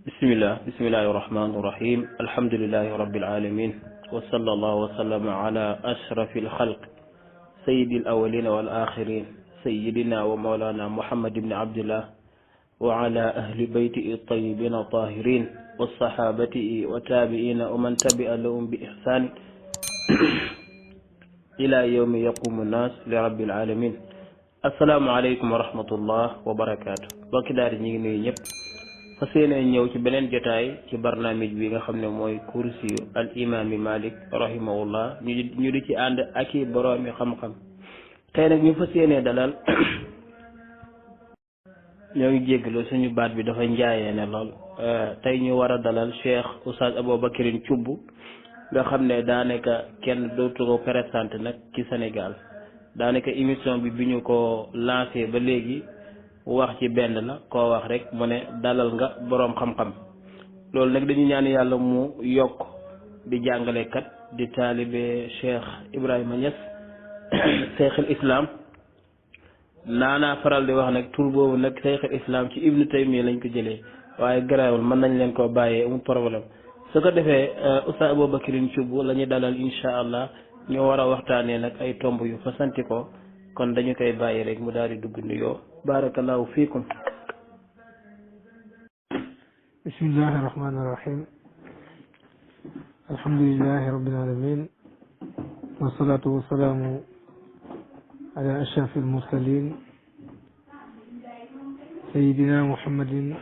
bismillahi rahmaani rahim alhamdulillahi rabbil alamin wa sallallahu wa sallama ala ashrafil xalq sayyidil awwalina wal axirin sayyidina wa mawlana muhammad ibn abdillah wa ala ahli bayti tayyibina tahirin wa sahabatihi wa tabi'ina wa man tabi'a lahum bi ihsan ila yawmi yaqumu nnas li rabbil alamin. assalaamu aleykum wa rahmatullah wa barakaatu. bokki daal ñi ngi nuyu ñëpp fas yéene ñëw ci beneen jotaay ci barnaamij bi nga xam ne mooy kursiyu al imaami Malik rahimahullah ñu di ci ànd ak i boroomi xam-xam. tey nag ñu fas yéene dalal ñoo ngi jéggalu suñu baat bi dafa njaayee ne lool tey ñu war a dalal Cheikh Oustaz Aboubacrine Thioub nga xam ne daanaka kenn dootu ko présenté nag ci Sénégal. daanaka émission bi ñu ko lancé ba léegi wax ci benn la koo wax rek mu ne dalal nga boroom xam-xam. loolu nag dañu ñaan yàlla mu yokk di jàngalekat di taalibe Cheikh Ibrahima Niass Cheikhul Islam naanaa faral di wax nag tur boobu nag Cheikhul Islam ci Ibnu Taymiya lañ ko jëlee waaye garaawul mën nañ leen koo bàyyee amul problème. su ko defee Oustaz Aboubacrine Thioub la ñuy dalal incha allah ñu war a waxtaanee nag ay tomb yu fasanti ko kon dañu koy bàyyi rek mu daal di dugg nuyoo. barakallahu fiikum. bismillahi rahmaani rahim alhamdulillahi rabbil alamin wasalaatu wasalaamu ala ashrafil mursalin sayidina muhammadin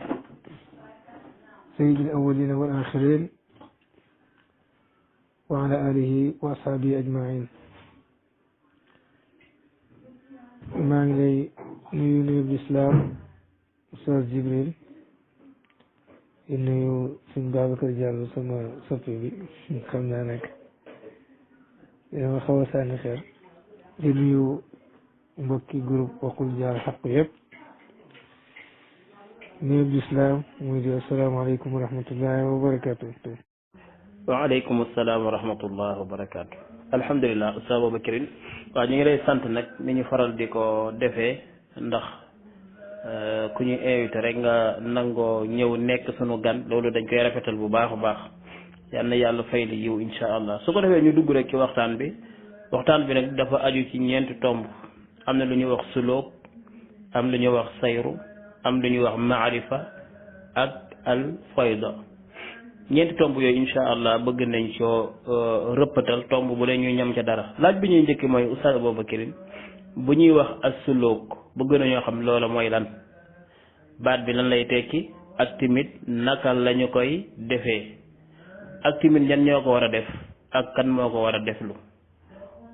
sayyidil awwalina wal axirin wa ala alihi wa ashaabihi ajmain. maa ngi lay nuyu bislaam Oustaz Jibril di nuyu suñ Babacar Diallo sama soppi bi xam naa nag dama xaw a sànni xeer di nuyu mbokki groupe Waxul Jaar Xaq yëpp nuyu bislaam muy di asalaamaaleykum wa rahmatullahi wa barakatuh. waaleykum salaam wa rahmatullah wa barakaatu. alhamdulilah Oustaz Aboubacrine waaw ñu ngi lay sant nag ni ñu faral di ko defee ndax ku ñu invité rek nga nangoo ñëw nekk sunu gan loolu dañ koy rafetal bu baax a baax yal na yàlla fay la yiw incha allah. su ko defee ñu dugg rek ci waxtaan bi nag dafa aju ci ñeenti tomb. am na lu ñuy wax sulóog am lu ñuy wax sayru am lu ñuy wax maarifa ak al fayda. ñeenti tomb yooyu incha allah bëgg nañ coo rëppatal tomb bu dee ñu ñam ca dara. laaj bi ñuy njëkk mooy Oustaz Aboubacrine bu ñuy wax as-suluk bëgg nañoo xam loola mooy lan baat bi lan lay tekki ak timit naka lañu koy defee ak timit ñan ñoo ko war a def ak kan moo ko war a deflu.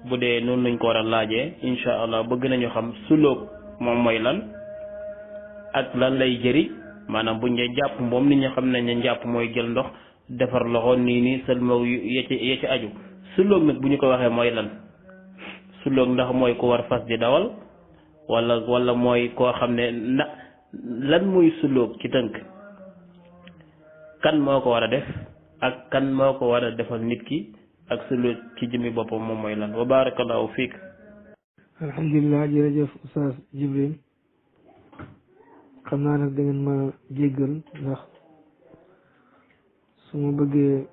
bu dee noonu lañ ko war a laajee incha allah bëgg nañu xam suluk moom mooy lan ak lan lay jëriñ. maanaam buñ dee jàpp moom nit ñi xam nañ ne njàpp mooy jël ndox defar loxo nii sëlmaw ya ci aju. sulóog nag bu ñu ko waxee mooy lan sulóog ndax mooy ku war fas di dawal wala mooy koo xam ne lan muy sulóog ci tënk kan moo ko war a def ak kan moo ko war a defal nit ki ak sulóog ci jëmmi boppam moom mooy lan wa barakallahu fiik. alhamdulilah jërëjëf Oustaz Jibril xam naa nag da ngeen ma jéggal ndax su ma bëggee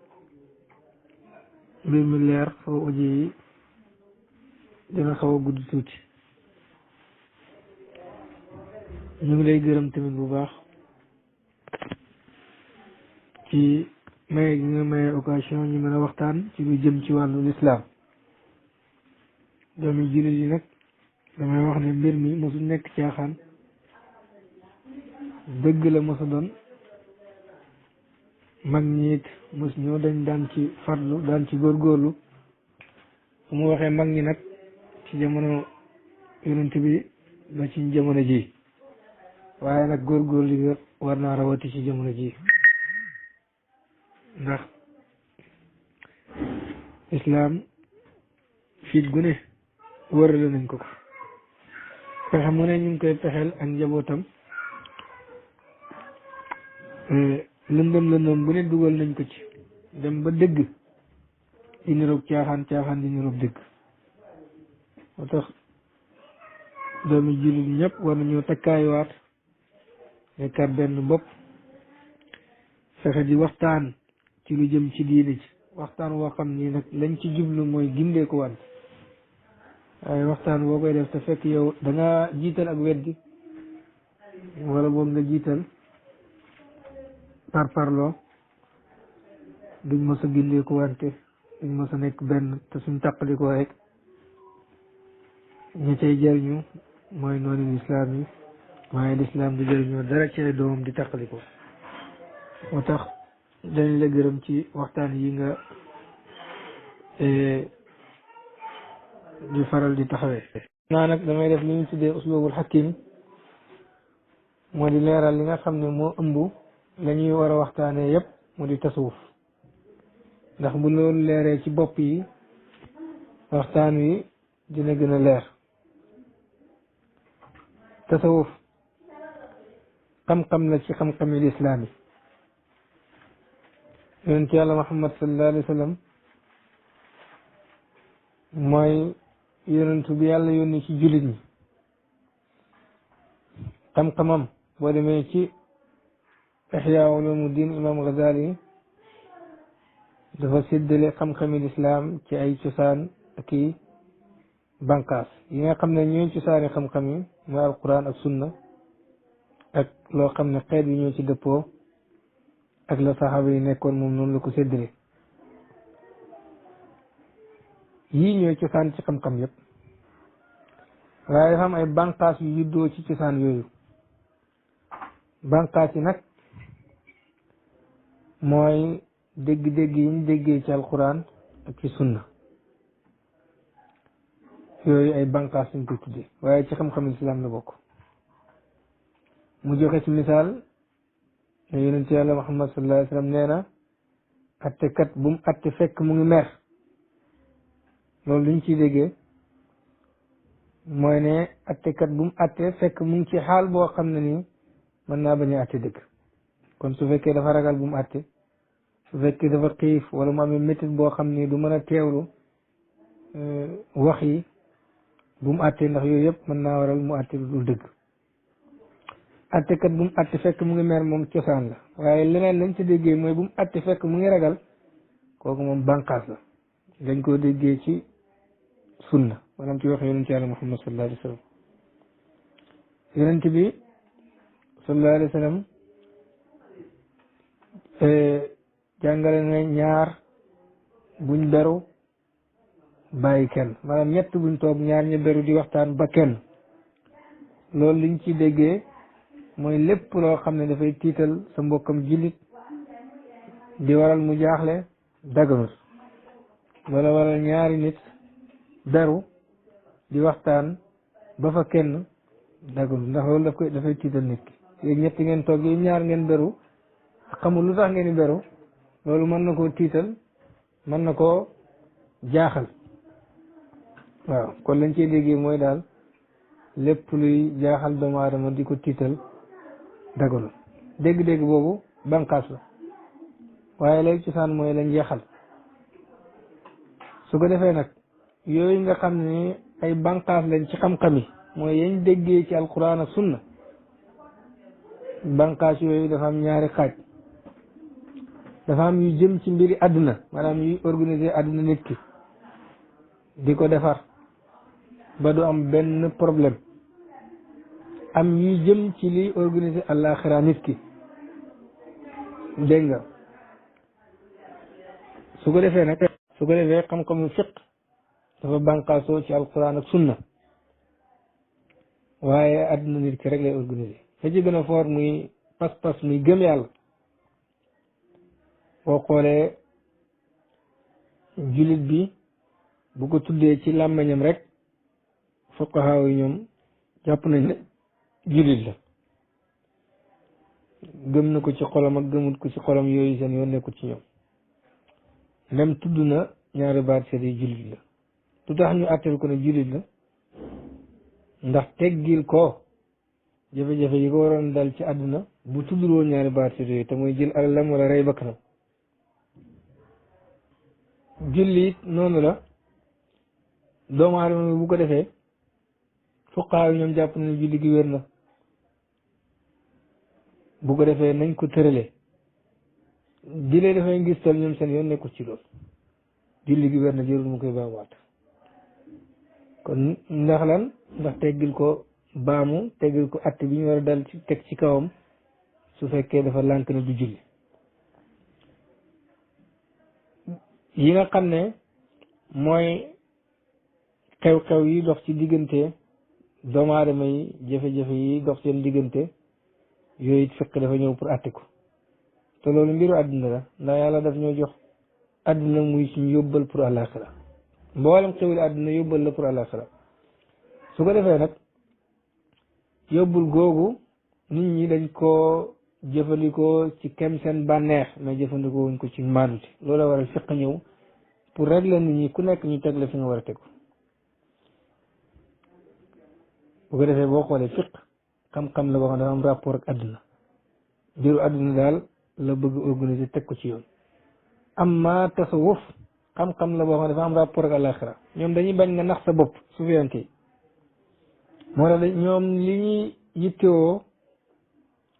mbir mi leer foo audio yi dina xaw a gudd tuuti. ñu ngi lay gërëm tamit bu baax ci maye gi nga maye occasion ñu mën a waxtaan ci lu jëm ci wàllu lislaam. doomi jullit yi nag damay wax ne mbir mi mosu nekk caaxaan dëgg la mos a doon mag ñi it mos ñoo dañ daan ci farlu daan ci góorgóorlu su mu waxee mag ñi nag ci jamono yonent bi ba ci jamono ji waaye nag góorgóorlu li nga war naa rawati ci jamono ji ndax islaam fiit gu ne wërale nañ ko pexe mu ne ñu ngi koy pexeel ak njabootam lëndëm bu ne dugal nañ ko ci dem ba dëgg di niroog caaxaan di niroog dëgg. moo tax doomi jullit ñëpp war nañoo takkaayuwaat nekkaat benn bopp fexe di waxtaan ci lu jëm ci diine ci waxtaan woo xam ni nag lañ ci jublu mooy gindee ko wante waaye waxtaan boo koy def te fekk yow da nga jiital ak weddi wala boog nga jiital parloo duñ mos a gindee ko wante duñ mos a nekk benn te suñ tàqalikoo rek ña cay jëriñu mooy noonu lislaam yi waaye lislaam du jëriñoo dara ci ay doomam di tàqalikoo moo tax dañ la gërëm ci waxtaan yi nga di faral di taxawee naa nag damay def li ñu tuddee uslubul hakim moo di leeral li nga xam ne moo ëmb la ñuy war a waxtaanee yépp mu di tasawuf ndax bu loolu leeree ci bopp yi waxtaan wi dina gën a leer tasawuf xam-xam la ci xam-xami lislaam yi yonent yàlla Muhammad sallallahu alayhi wa sallam mooy yonentu bi yàlla yónni ci jullit ñi xam-xamam boo demee ci Ihya Ulumuddin imam Ghazali dafa séddale xam-xami lislaam ci ay cosaan ak i banqaas yi nga xam ne ñooy cosaani xam-xam yi mooy alquran ak sunna ak loo xam ne xeet yi ñoo ci dëppoo ak la saxaaba yi nekkoon moom noonu la ko séddale yii ñooy cosaan ci xam-xam yépp waaye dafa am ay banqaas yu juddoo ci cosaan yooyu banqaas yi nag mooy dégg-dégg yi ñu déggee ci alquran ak ci sunna yooyu ay banqaas lañ koy tuddee waaye ci xam-xam islam la bokk mu joxe ci misaal ne yonent yàlla Muhammad sallallahu alayhi wa sallam nee na attekat bu mu atte fekk mu ngi mer loolu luñ ciy déggee mooy ne attekat bu mu atte fekk mu ngi ci xaal boo xam ne nii mën naa bañ a atte dëgg kon su fekkee dafa ragal bu mu atte su fekkee dafa xiif wala mu amee métit boo xam ni du mën a teewlu wax yi bu mu atte ndax yooyu yëpp mën naa waral mu atte lu dul dëgg attekat bu mu atte fekk mu ngi mer moom cosaan la waaye leneen lañ ci déggee mooy bu mu atte fekk mu ngi ragal kooku moom bànqaas la dañ koo déggee ci sunna maanaam ci wax yonent yàlla Muhammad sallallahu alayhi wa sallam yonent bi sallallahu alayhi wa sallam jàngale na ñaar buñ beru bàyyi kenn maanaam ñett buñ toog ñaar ña beru di waxtaan ba kenn loolu liñ ci déggee mooy lépp loo xam ne dafay tiital sa mbokkam jullit di waral mu jaaxle daganut wala waral ñaari nit beru di waxtaan ba fa kenn daganut ndax loolu dafay tiital nit ki yéen ñetti ngeen toog yéen ñaar ngeen beru xamul lu tax ngeen di beru loolu mën na koo tiital mën na koo jaaxal waaw kon lañ cey déggee mooy daal lépp luy jaaxal doomu aadama di ko tiital daganul dégg-dégg boobu banqaas la waaye lay cosaan mooy la njeexal su ko defee nag yooyu nga xam ne ay banqaas lañ ci xam-xam yi mooy yañ déggee ci alquran ak sunna banqaas yooyu dafa am ñaari xaaj dafa am yu jëm ci mbiri àdduna maanaam yuy organiser àdduna nit ki di ko defar ba du am benn problème am yuy jëm ci liy organiser àllaaxira nit ki dégg nga su ko defee xam-xamu fiq dafa bànqaasoo ci alquran ak sunna waaye àdduna nit ki rek lay organiser fa ci gën a foor muy pas-pas muy gëm yàlla boo xoolee jullit bi bu ko tuddee ci làmmiñam rek fuqahaa yi ñoom jàpp nañ ne jullit la gëm na ko ci xolam ak gëmut ko ci xolam yooyu seen yoon nekkut ci ñoom même tudd na ñaari baat seet yi jullit la lu tax ñu àttal ko ne jullit la ndax teggil ko jafe-jafe yi ko waroon dal ci àdduna bu tudduloo ñaari baat seet yooyu te mooy jël alalam wala rey bakkanam jullit noonu la doomu aadama bi bu ko defee fuqahaa yi ñoom jàpp nañu julli gi wér na bu ko defee nañ ko tërale di lee dafay ngistal ñoom seen yoon nekkul ci loolu julli gi wér na jërul mu koy baamuwaat kon ndax lan ndax teggil ko baamu teggil ko att bi ñu war a dal ci teg ci kawam su fekkee dafa lànk na du julli yi nga xam ne mooy xew-xew yi dox ci diggante doomu aadama yi jafe-jafe yi dox seen diggante yooyu it fekk dafa ñëw pour àtte ko te loolu mbiru àddina la ndax yàlla daf ñoo jox àddina muy suñu yóbbal pour àllaaxira mboolem xewli àddina yóbbal la pour àllaaxira su ko defee nag yóbbul googu nit ñi dañ koo jëfandikoo ci kem seen bànneex mais jëfandikoo wuñ ko ci maanute loolu la waral fiq ñëw pour régler nit ñi ku nekk ñu teg la fi nga war a tegu bu ko defee boo xoolee fiq xam-xam la boo xam ne dafa am rapport ak àdduna mbiru àdduna daal la bëgg organiser teg ko ci yoon amma tasawuf xam-xam la boo xam ne dafa am rapport ak àllaaxira ñoom dañuy bañ nga nax sa bopp sufiyanke yi moo tax ñoom li ñuy yittewoo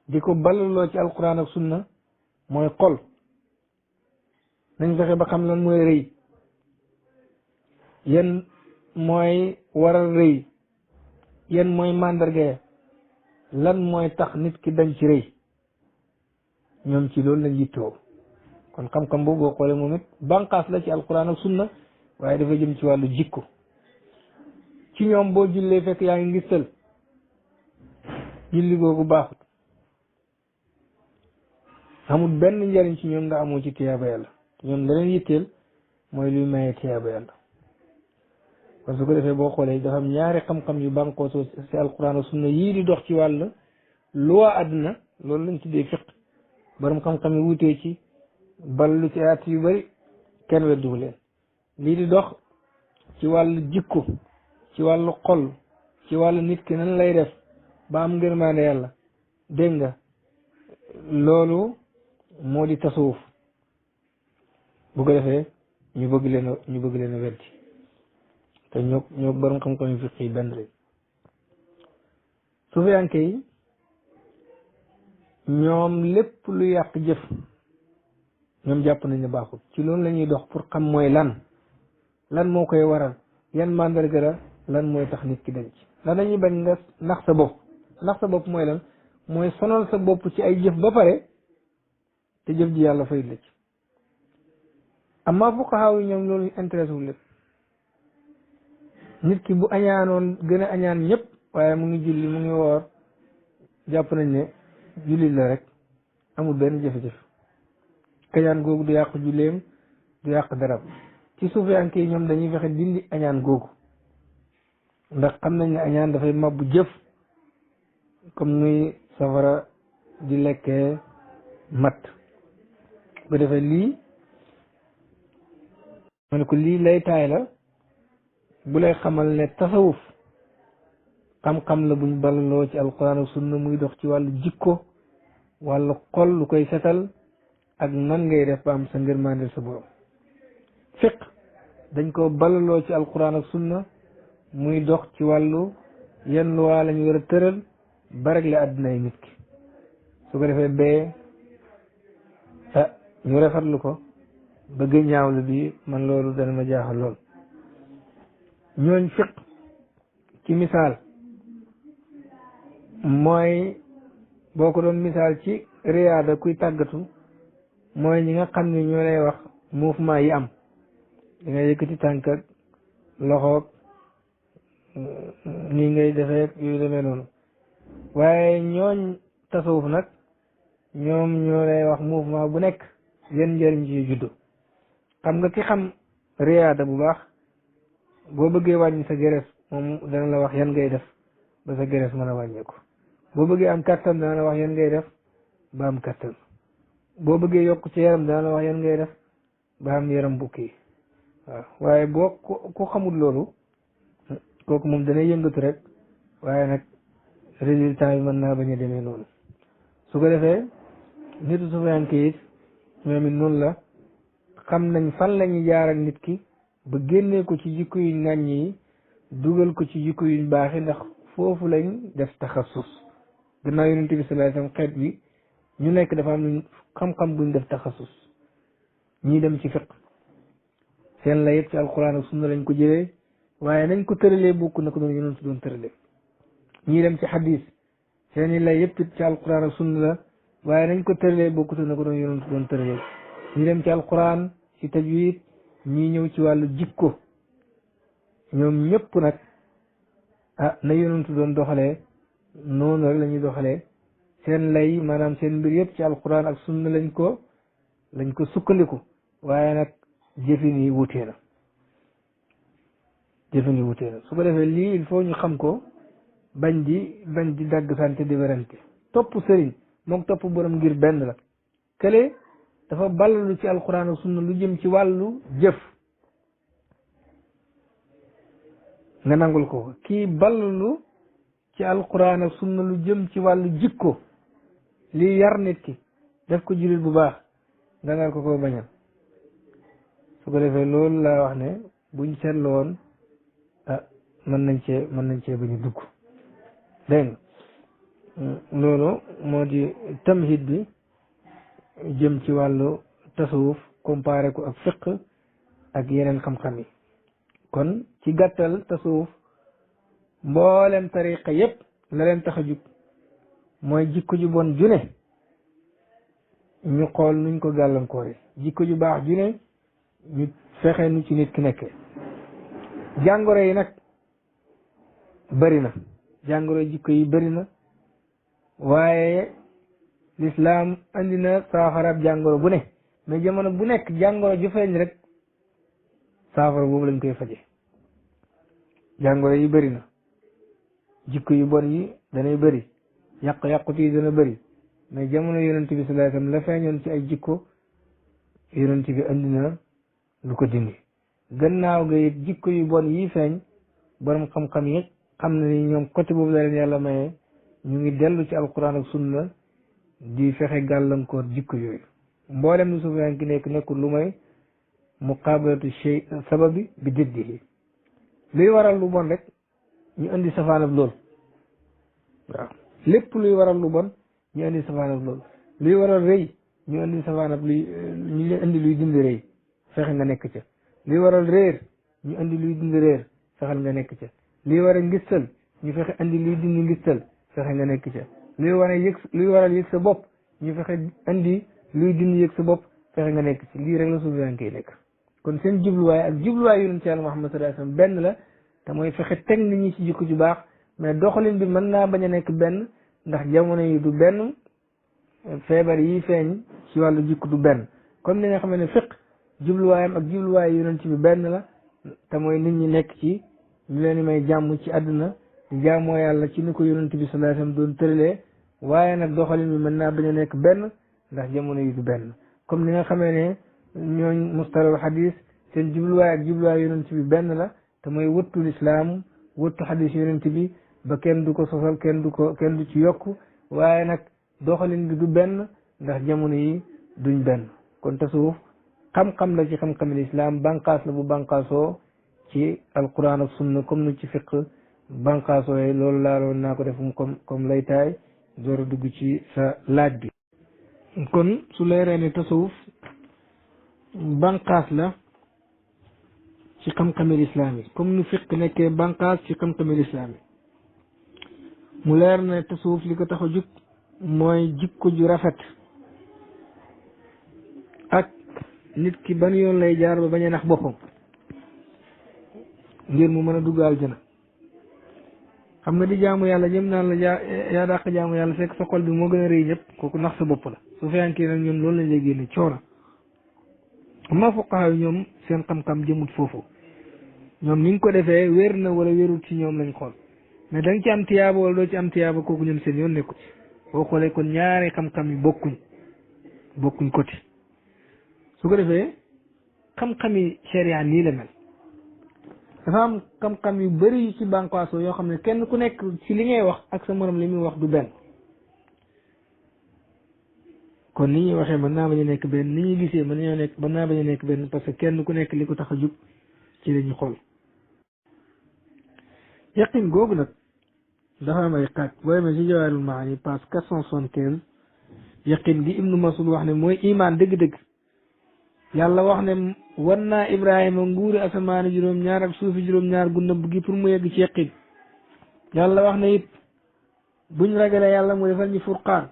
di ko ballaloo ci alquran ak sunna mooy xol nañ fexe ba xam lan mooy rëy yan mooy waral rëy yan mooy màndarga lan mooy tax nit ki dañ ci rëy ñoom ci loolu lañ yittewoo kon xam-xam boobu boo xoolee moom it banqaas la ci alquran ak sunna waaye dafa jëm ci wàllu jikko ci ñoom boo jullee fekk yaa ngi ngistal julli googu baaxut amul benn njariñ ci ñoom nga amoo ci tiyaaba yàlla ñoom la leen yitteel mooy luy maye tiyaaba yàlla kon su ko defee boo xoolee dafa am ñaari xam-xam yu bànkoo soo si alquran ak sunna yii di dox ci wàll loi àdduna loolu lañ tuddee fiq borom xam-xam yi wutee ci ballu ci at yu bari kenn wedduwu leen lii di dox ci wàllu jikko ci wàllu xol ci wàllu nit ki nan lay def ba am ngërmaande yàlla dégg nga loolu moo di tasawuf bu ko defee ñu bëgg leen a weddi te ñoo borom xam-xam yu fiq yi benn rek sufiyanke yi ñoom lépp lu yàq jëf ñoom jàpp nañ ne baaxul ci loolu la ñuy dox pour xam mooy lan moo koy waral yan mandarga la lan mooy tax nit ki denc lan dañuy bañ nga nax sa bopp mooy lan mooy sonal sa bopp ci ay jëf ba pare te jëf ji yàlla fay la ci amma fuqahaa yi ñoom loolu intéressé wu lépp nit ki bu añaanoon gën a añaan ñëpp waaye mu ngi julli mu ngi woor jàpp nañ ne julli la rek amul benn jafe-jafe kañaan googu du yàq julleem du yàq dara ci suufiyanke yi ñoom dañuy fexe dindi añaan googu ndax xam nañ ne añaan dafay mabbu jëf comme nuy safara di lekkee mat bu defee lii ma ne ko lii lay taay la bu lay xamal ne tasawuf xam-xam la buñ balaloo ci alquran ak sunna muy dox ci wàllu jikko wàllu xol lu koy setal ak nan ngay def ba am sa ngërmande sa borom fiq dañ ko balaloo ci alquran ak sunna muy dox ci wàllu yenn luwaa lañ war a tëral ba rek la àddina yi nit ki su ko defee bee ñu rafetlu ko bëgg ñaawlu bi man loolu dana ma jaaxal lool ñooñ fiq ci misaal mooy boo ko doon misaal ci riyaada kuy tàggatu mooy ñi nga xam ne ñoo lay wax mouvement yi am di nga yëkkati tànk ak loxoog nii ngay defee yooyu demee noonu waaye ñooñ tasawuf nag ñoom ñoo lay wax mouvement bu nekk yan njëriñ ci juddu xam nga ki xam riyaada bu baax boo bëggee wàññi sa gerees moom dana la wax yan ngay def ba sa gerees mën a wàññeeku boo bëggee am kattan dana la wax yan ngay def ba am kattan boo bëggee yokk ci yaram dana la wax yan ngay def ba am yaram bukki waaw waaye boo ku xamul loolu kooku moom dana yëngatu rek waaye nag résultat bi mën naa bañ a demee noonu su ko defee nitu sufiyanke it ñoom it noonu la xam nañ fan la ñuy jaar ak nit ki ba génnee ko ci jikko yuñ ŋàññ yi dugal ko ci jikko yuñ baaxi ndax foofu lañ def taxassus gannaaw yonent bi sallallahu alayhi wasallam xeet bi ñu nekk dafa am luñ xam-xam buñ def taxasus ñii dem ci fiq seen la yëpp ci alquran ak sunna lañ ko jëlee waaye nañ ko tëralee bokk na ko doon yonent doon tëralee ñii dem ci xadis seen i lay yëpp ci alquran ak sunna la waaye nañ ko tëralee bokkut na ko doon yonent doon tëralee ñii dem ci alquran ci tajwid ñii ñëw ci wàllu jikko ñoom ñëpp nag na yonent doon doxalee noonu rek la ñuy doxalee seen lay maanaam seen mbir yëpp ci alquran ak sunna lañ ko sukkandiku waaye nag jëfin yi wutee na su ko defee lii il faut ñu xam ko bañ di dagg sante di werante topp sëriñ moom topp borom ngir benn la kële dafa ballalu ci alquran ak sunna lu jëm ci wàllu jëf nga nangul ko kii ballalu ci alquran ak sunna lu jëm ci wàllu jikko lii yar nit ki def ko jullit bu baax nga ngal ko bañal su ko defee loolu laa wax ne buñ seetlu woon mën nañ cee bañ a dugg dégg nga loolu moo di tamhid bi jëm ci wàllu tasawuf comparé ko ak fiq ak yeneen xam-xam yi kon ci gàttal tasawuf mboolem tariqa yépp la leen tax a jug mooy jikko ju bon ju ne ñu xool nuñ ko gàllankoore jikko ju baax ju ne ñu fexe nu ci nit ki nekkee jàngoro yi nag bëri na jàngoro jikko yi bëri na waaye lislaam andi na saafaraab jàngoro bu ne mais jamono bu nekk jàngoro ju feeñ rek saafara boobu lañ koy faje jàngoro yi bëri na jikko yu bon yi danay bëri yàqu-yàqut yi dana bëri mais jamono yonent bi sallallahu alayhi wasallam la feeñoon ci ay jikko yonent bi andi na lu ko dindi gannaaw ga it jikko yu bon yi feeñ borom xam-xam yi xam na ni ñoom côté boobu la leen yàlla mayee ñu ngi dellu ci alquran ak sunna di fexe gàllankoor jikko yooyu mboolem lu sufiyaan ki nekkul lu may muqaabalatu shay sababi bi diddihi luy waral lu bon rek ñu indi safaanab lool waaw lépp luy waral lu bon ñu indi safaanab lool luy waral rëy ñu indi safaanab ñu indi luy dindi rëy fexe nga nekk ca luy waral réer ñu indi luy dindi réer fexeel nga nekk ca luy waral ngistal ñu fexe indi luy dindi ngistal fexe nga nekk ca luy waral yëg sa bopp ñu fexe indi luy dindi yëg sa bopp fexe nga nekk ci lii rek la suufiyaan koy nekk kon seen jubluwaay ak jubluwaay yonent ci Yàlla Muhammad sallallahu alayhi wasallam benn la te mooy fexe teg nit ñi ci jikko ju baax mais doxalin bi mën naa bañ a nekk benn ndax jamono yi du benn feebar yi feeñ ci wàllu jikko du benn comme ni nga xam ne fiq jubluwaayam ak jubluwaay yonent bi benn la te mooy nit ñi nekk ci ñu leen may jàmm ci àdduna di jaamoo yàlla ci ni ko yonent bi sallallahu alayhi wasallam doon tëralee waaye nag doxalin bi mën naa bañ a nekk benn ndax jamono yi du benn comme ni nga xamee ne ñooñ mustalahul xadis seen jubluwaay ak jubluwaay yonent bi benn la te mooy wëttu lislaam wëttu xadis yonent bi ba kenn du ko sosal kenn du ci yokk waaye nag doxalin bi du benn ndax jamono yi duñ benn kon tasawuf xam-xam la ci xam-xami lislaam banqaas la bu banqaasoo ci alquran ak sunna comme nu ci fiq banqaasoo yi loolu laaloon naa ko defum comme laytaay door a dugg ci sa laaj bi kon su leeree ne tasawuf banqaas la ci xam-xami lislaam yi comme nu fiq nekkee banqaas ci xam-xami lislaam yi mu leer ne tasawuf li ko tax a jug mooy jikko ju rafet ak nit ki ban yoon lay jaar ba bañ a nax boppam ngir mu mën a dugg aljana xam nga di jaamu yàlla ñëm naan la yaa dàq jaamu yàlla fekk sa xol bi moo gën a rëy ñëpp kooku nax sa bopp la su fekkee nag ñoom loolu lañ lay génne coono amma fuqaha yi ñoom seen xam-xam jëmut foofu ñoom ni nga ko defee wér na wala wérul ci ñoom lañ xool mais da nga ci am tiyaaba wala doo ci am tiyaaba kooku ñoom seen yoon nekku ci boo xoolee kon ñaari xam-xam yi bokkuñ côté su ko defee xam-xami sharia nii la mel dafa am xam-xam yu bëri yu ci bànqaasoo yoo xam ne kenn ku nekk ci li ngay wax ak sa morom li muy wax du benn kon ni ñuy waxee mën naa bañ a nekk benn ni ñuy gisee mën naa bañ a nekk benn parce que kenn ku nekk li ko tax a jug ci la ñu xool yaqin googu nag dafa am ay xaaj boo demee ci Jawaahirul Maani page 475 yaqin gi ibnu Mas'ud wax ne mooy iman dëgg-dëgg yàlla wax ne wan naa Ibrahima nguuri asamaani juróom-ñaar ak suufi juróom-ñaar gu nëbb gi pour mu yegg ci yaqin yàlla wax ne it buñ ragalee yàlla mu defal ñu furqaan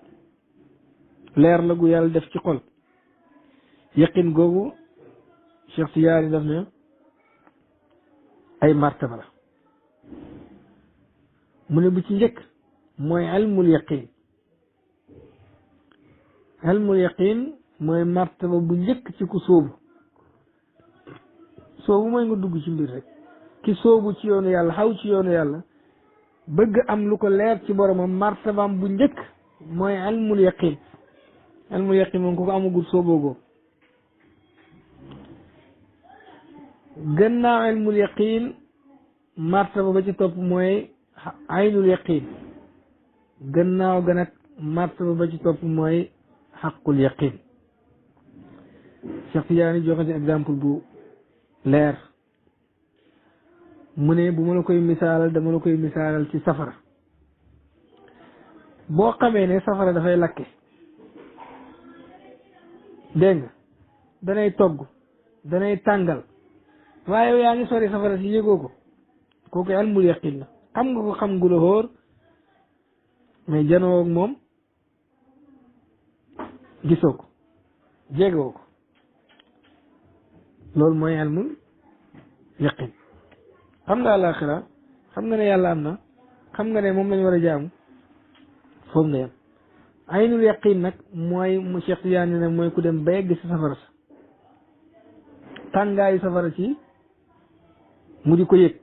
leer la gu yàlla def ci xol yaqin googu Cheikh Tidiane daf ne ay martaba la mu ne bu ci njëkk mooy ilmul yaqin ilmul yaqin mooy martaba bu njëkk ci ku sóobu sóobu mooy nga dugg ci mbir rek ki sóobu ci yoonu yàlla xaw ci yoonu yàlla bëgg am lu ko leer ci boromam martabaam bu njëkk mooy ilmul yaqin ilmul yaqin moom ku ko amagul sóoboogoo gannaaw ilmul yaqin martaba ba ci topp mooy aynul yaqin gannaaw ga nag martaba ba ci topp mooy xaqul yaqin Cheikh Tidiane joxe ci exemple bu leer mu ne bu ma la koy misaalal dama la koy misaalal ci safara boo xamee ne safara dafay lakke dégg nga danay togg danay tàngal waaye yow yaa ngi sori safara si yëgoo ko kooku ilmul yaqin la xam nga ko xam gu la hóor mais janoo ak moom gisoo ko jegoo ko loolu mooy ilmul yaqin xam nga àllaaxira xam nga ne yàlla am na xam nga ne moom lañ war a jaamu foofu nga yem aynul yaqin nag mooy mu Cheikh Tidiane ne mooy ku dem ba yegg si safara sa tàngaayu safara ci mu di ko yëg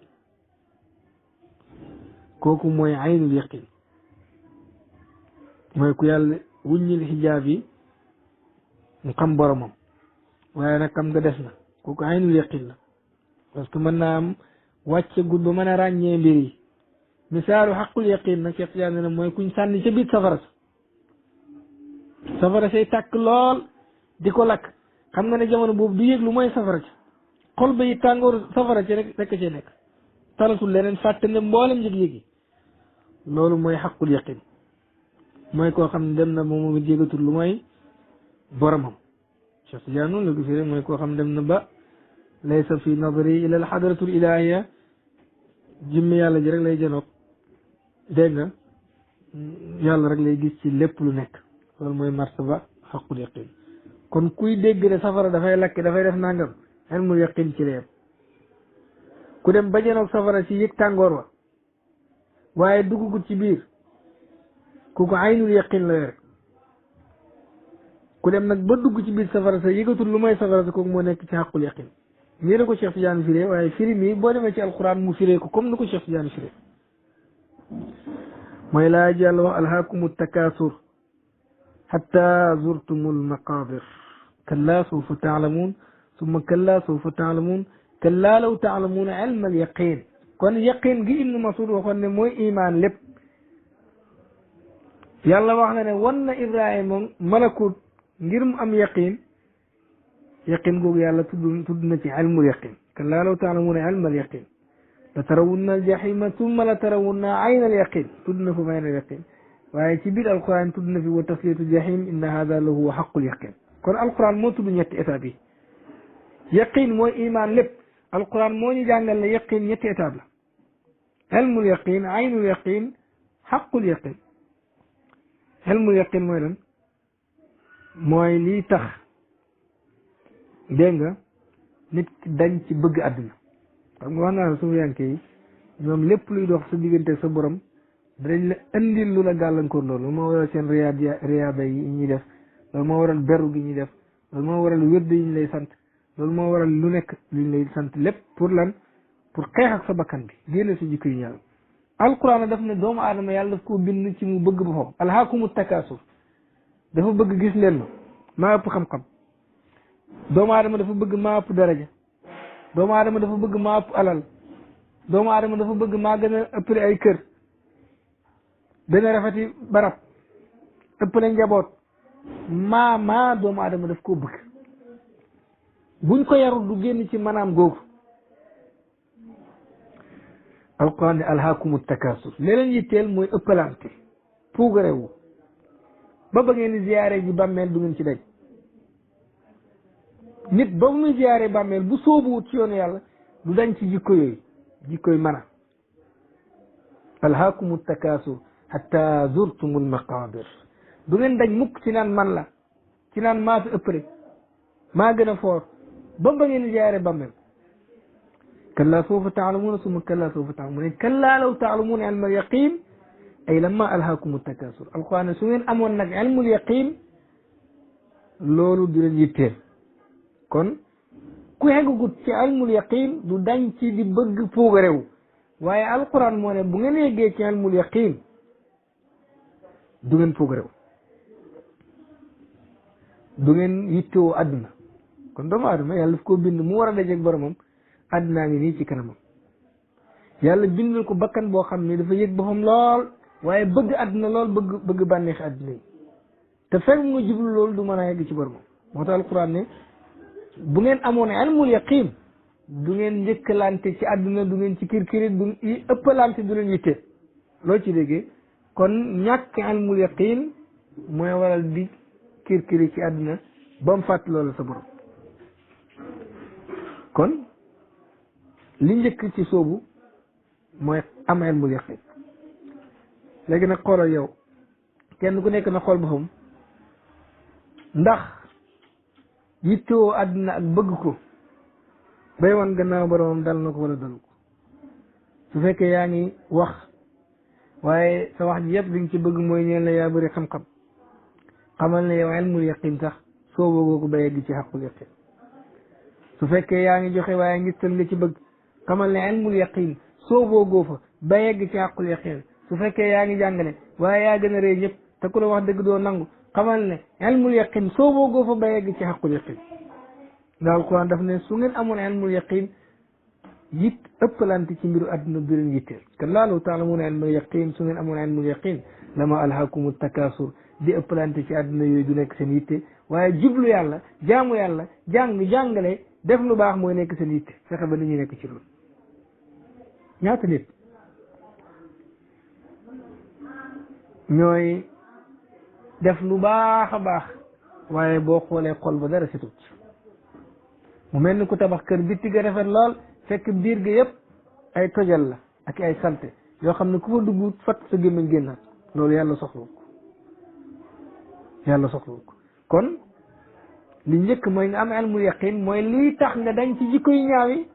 kooku mooy aynul yaqin mooy ku yàlla wuññil xijaab yi mu xam boromam waaye nag xam nga des na kooku aynul yaqin la parce que mën naa am wàcce gud ba mën a ràññee mbir yi misaalu xaqul yaqin nag Cheikh Tidiane ne mooy kuñ sànni ca biir safara safara say tàkk lool di ko lakk xam nga ne jamono boobu du yëg lu mooy safara ca xol ba yi tàngoor safara ci rek cee nekk talatul leneen fàtte ne mboolem yëg-yëg yi loolu mooy xaqul yaqin mooy koo xam ne dem na ba moom it yëgatul lu mooy boromam Cheikh Tidiane noonu la ko firee mooy koo xam ne dem na ba laysa fi nadari ila al xadratul ilahiya jëmmi yàlla ji rek lay janoog dégg nga yàlla rek lay gis ci lépp lu nekk loolu mooy martaba xaqul yaqin kon kuy dégg ne safara dafay lakk dafay def nangam ilmul yaqin ci leer ku dem ba janoog safara si yëg tàngoor wa waaye duggugut ci biir kooku aynul yaqin la rek ku dem nag ba dugg ci biir safara sa yëgatul lu may safara sa kooku moo nekk ci xaqul yaqin nii la ko Cheikh Tidiane firee waaye firi mi boo demee ci alquran mu firee ko comme ni ko Cheikh Tidiane firee mooy laa ji yàlla wax alhaakumu takaasur xatta zurtumul maqabir kallaa sawfa taalamuun summa kallaa sawfa taalamuun kallaa law taalamuuna ilma al yaqin kon yaqin gi ibnu Mas'ud waxoon ne mooy iman lépp yàlla wax na ne wan na Ibrahima malakut ngir mu am yaqin yaqin googu yàlla tudd na ci ilmul yaqin kallaa law taalamuuna ilma al yaqin la tarawunna al jahima summa la tarawunna ayna al yaqin tudd na fa ayna al yaqin waaye ci biir alquran tudd na fi wa tasliyatu jahim inna hada la huwa xaqul yaqin kon alquran moo tudd ñetti étape yi yaqin mooy iman lépp alquran moo ñu jàngal ne yaqin ñetti étape la ilmul yaqin aynul yaqin xaqul yaqin ilmul yaqin mooy lan mooy lii tax dégg nga nit dañ ci bëgg àdduna xam nga wax naa la suñu yanke yi ñoom lépp luy dox sa diggante sa borom danañ la indil lu la gàllankoor loolu moo waral seen riyaada yi ñuy def loolu moo waral beru gi ñuy def loolu moo waral wérd yi ñu lay sant loolu moo waral lu nekk lu ñu lay sant lépp pour lan pour xeex ak sa bakkan bi génne sa jikko yi ñaaw alquran daf ne doomu aadama yàlla daf ko bind ci mu bëgg boppam alhaakumu takaasur dafa bëgg gis leen ma maa ëpp xam-xam doomu aadama dafa bëgg maa ëpp daraja doomu aadama dafa bëgg maa ëpp alal doomu aadama dafa bëgg maa gën a ëppale ay kër gën a rafeti barab ëppale njaboot maa doomu aadama daf koo bëgg buñ ko yarul du génn ci manaam googu alquran ne alhaakumu takaasur leneen yitteel mooy ëppalante puugarewu ba ngeen di ziyaare ji bàmmeel du ngeen ci daj nit ba muy ziyaare bàmmeel bu soobuwut ci yoonu yàlla du dañ ci jikko yooyu jikkoy mën a alhaakumu takaasur hatta zurtumul maqabir du ngeen dañ mukk ci naan man la ci naan maa fi ëppale maa gën a foor ba ngeen di ziyaare bàmmeel kallaa sawfa taalamuuna summa kallaa sawfa taalamuun mu ne kallaa law taalamuuna ilmal yaqin ay lamma alhaakumu takaasur alquran su ngeen amoon nag ilmul yaqin loolu du leen yitteel kon ku heggagut ci ilmul yaqin du dañ ci di bëgg puugarewu waaye alquran moo ne bu ngeen yeggee ci ilmul yaqin du ngeen puugarewu du ngeen yittewoo àdduna kon doomu aadama yàlla daf koo bind mu war a dajeeg boromam àddunaa ngi nii ci kanamam yàlla bindal ko bakkan boo xam ne dafa yëg boppam lool waaye bëgg àdduna lool bëgg bànneexi àdduna yi te fekk mu nga jublu loolu du mën a yegg ci boromam moo tax alquran ne bu ngeen amoon ilmul yaqin du ngeen njëkkalante ci àdduna du ngeen ci kirkiri du ëppalante du leen yitte loolu ci déggee kon ñàkk ilmul yaqin mooy waral di kirkiri ci àdduna ba mu fàtt loolu sa borom kon li njëkk ci soobu mooy am ilmul yaqin léegi nag xoolal yow kenn ku nekk na xool boppam ndax yittewoo àdduna ak bëgg ko bay wan gannaaw boromam dal na ko wala dalu ko su fekkee yaa ngi wax waaye sa wax ji yëpp li nga ci bëgg mooy ñeen la yaa bëri xam-xam xamal ne yow ilmul yaqin sax soo bëggoo ko ba yegg ci xaqul yaqin su fekkee yaa ngi joxe waaye ngistal nga ci bëgg xamal ne ilmul yaqin soo bëggoo fa ba yegg ci xaqul yaqin su fekkee yaa ngi jàngale waaye yaa gën a rëy ñëpp te ku la wax dëgg doo nangu xamal ne ilmul yaqin soo bëggoo fa ba yegg ci xaqul yaqin ndax alquran daf ne su ngeen amoon ilmul yaqin it ëppalante ci mbiru àdduna bi leen yitteel kallaa law taalamuuna ilmul yaqin su ngeen amoon ilmul yaqin lama alhaakumu takaasur di ëppalante ci àdduna yooyu du nekk seen yitte waaye jublu yàlla jaamu yàlla jàngale def lu baax mooy nekk seen yitte fexe ba ni ñuy nekk ci loolu ñaata nit ñooy def lu baax a baax waaye boo xoolee xol ba dara setut mu mel ni ku tabax kër bitti ga rafet lool fekk biir ga yëpp ay tojal la ak ay salte yoo xam ne ku fa dugg fat sa gémmiñ génnaat loolu yàlla soxla ko kon li njëkk mooy nga am ilmul yaqin mooy lii tax nga dañ ci jikko yu ñaaw yi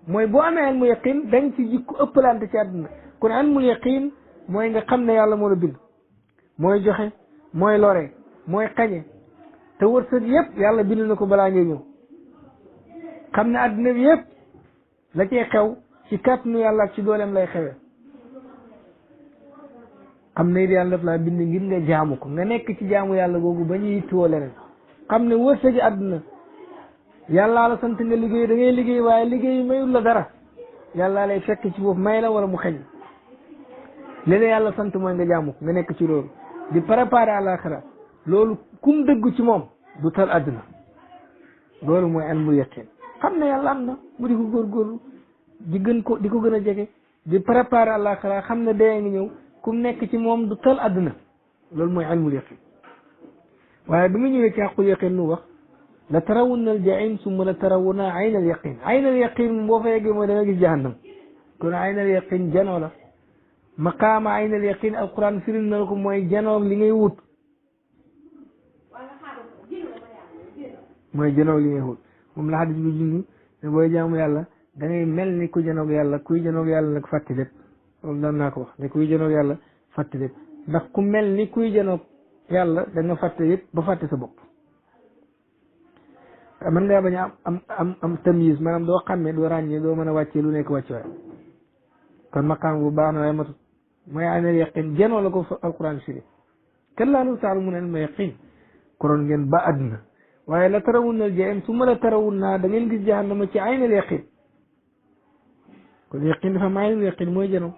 mooy boo amee ilmul yaqin dañ ci jikko ëppalante ci àdduna kon ilmul yaqin mooy nga xam ne yàlla moo la bind mooy joxe mooy lore mooy xañe te wërsëg yëpp yàlla bind na ko balaa ngay ñëw xam ne àdduna bi yëpp la cay xew ci kàttanu yàlla ak ci dooleem lay xewee xam ne it yàlla daf laa bind ngir nga jaamu ko nga nekk ci jaamu yàlla googu ba ñuy yittewoo leneen xam ne wërsëgi àdduna yàllaa la sant nga liggéey da ngay liggéey waaye liggéey mayul la dara yàllaa lay fekk ci foofu may la wala mu xañ léeg yàlla sant mooy nga jaamu ko nga nekk ci loolu di préparer àlaxira loolu kum dëggu ci moom du tal àdduna loolu mooy ilmul yaqin xam ne yàlla am na mu di ko góorgóorlu di ko gën a jege di préparer àlaxira xam ne dee ngi ñëw kum nekk ci moom du tal àdduna loolu mooy ilmul yaqin waaye bi mu ñëwee ci xaqul yaqin nu wax la tarawunna al jahim summa la tarawunna ayna al yaqin ayna al yaqin boo fa yeggee mooy da nga gis jahannam kon ayna al yaqin janoo la maqaama ayna al yaqin alquran firil na ko mooy janoo li ngay wut moom la xadis bi junni ne booy jaamu yàlla da ngay mel ni ku janoog yàlla kuy janoog yàlla nag fàtte lépp loolu daan naa ko wax ne kuy janoog yàlla fàtte lépp ndax ku mel ni kuy janoog yàlla da nga fàtte yëpp ba fàtte sa bopp mën ngaa bañ a am tamyiz maanaam doo xàmmee doo ràññee doo mën a wàccee lu nekk wàcce waay kon maqaam bu baax na waaye matut mooy aynal yaqin janoo la ko alquran firi kallaa law ta'lamuuna ilmal yaqin koroon ngeen ba àdduna waaye la tarawunna al jahim summa la tarawunna da ngeen gis jahannama ci aynal yaqin kon yaqin dafa am aynal yaqin mooy janoo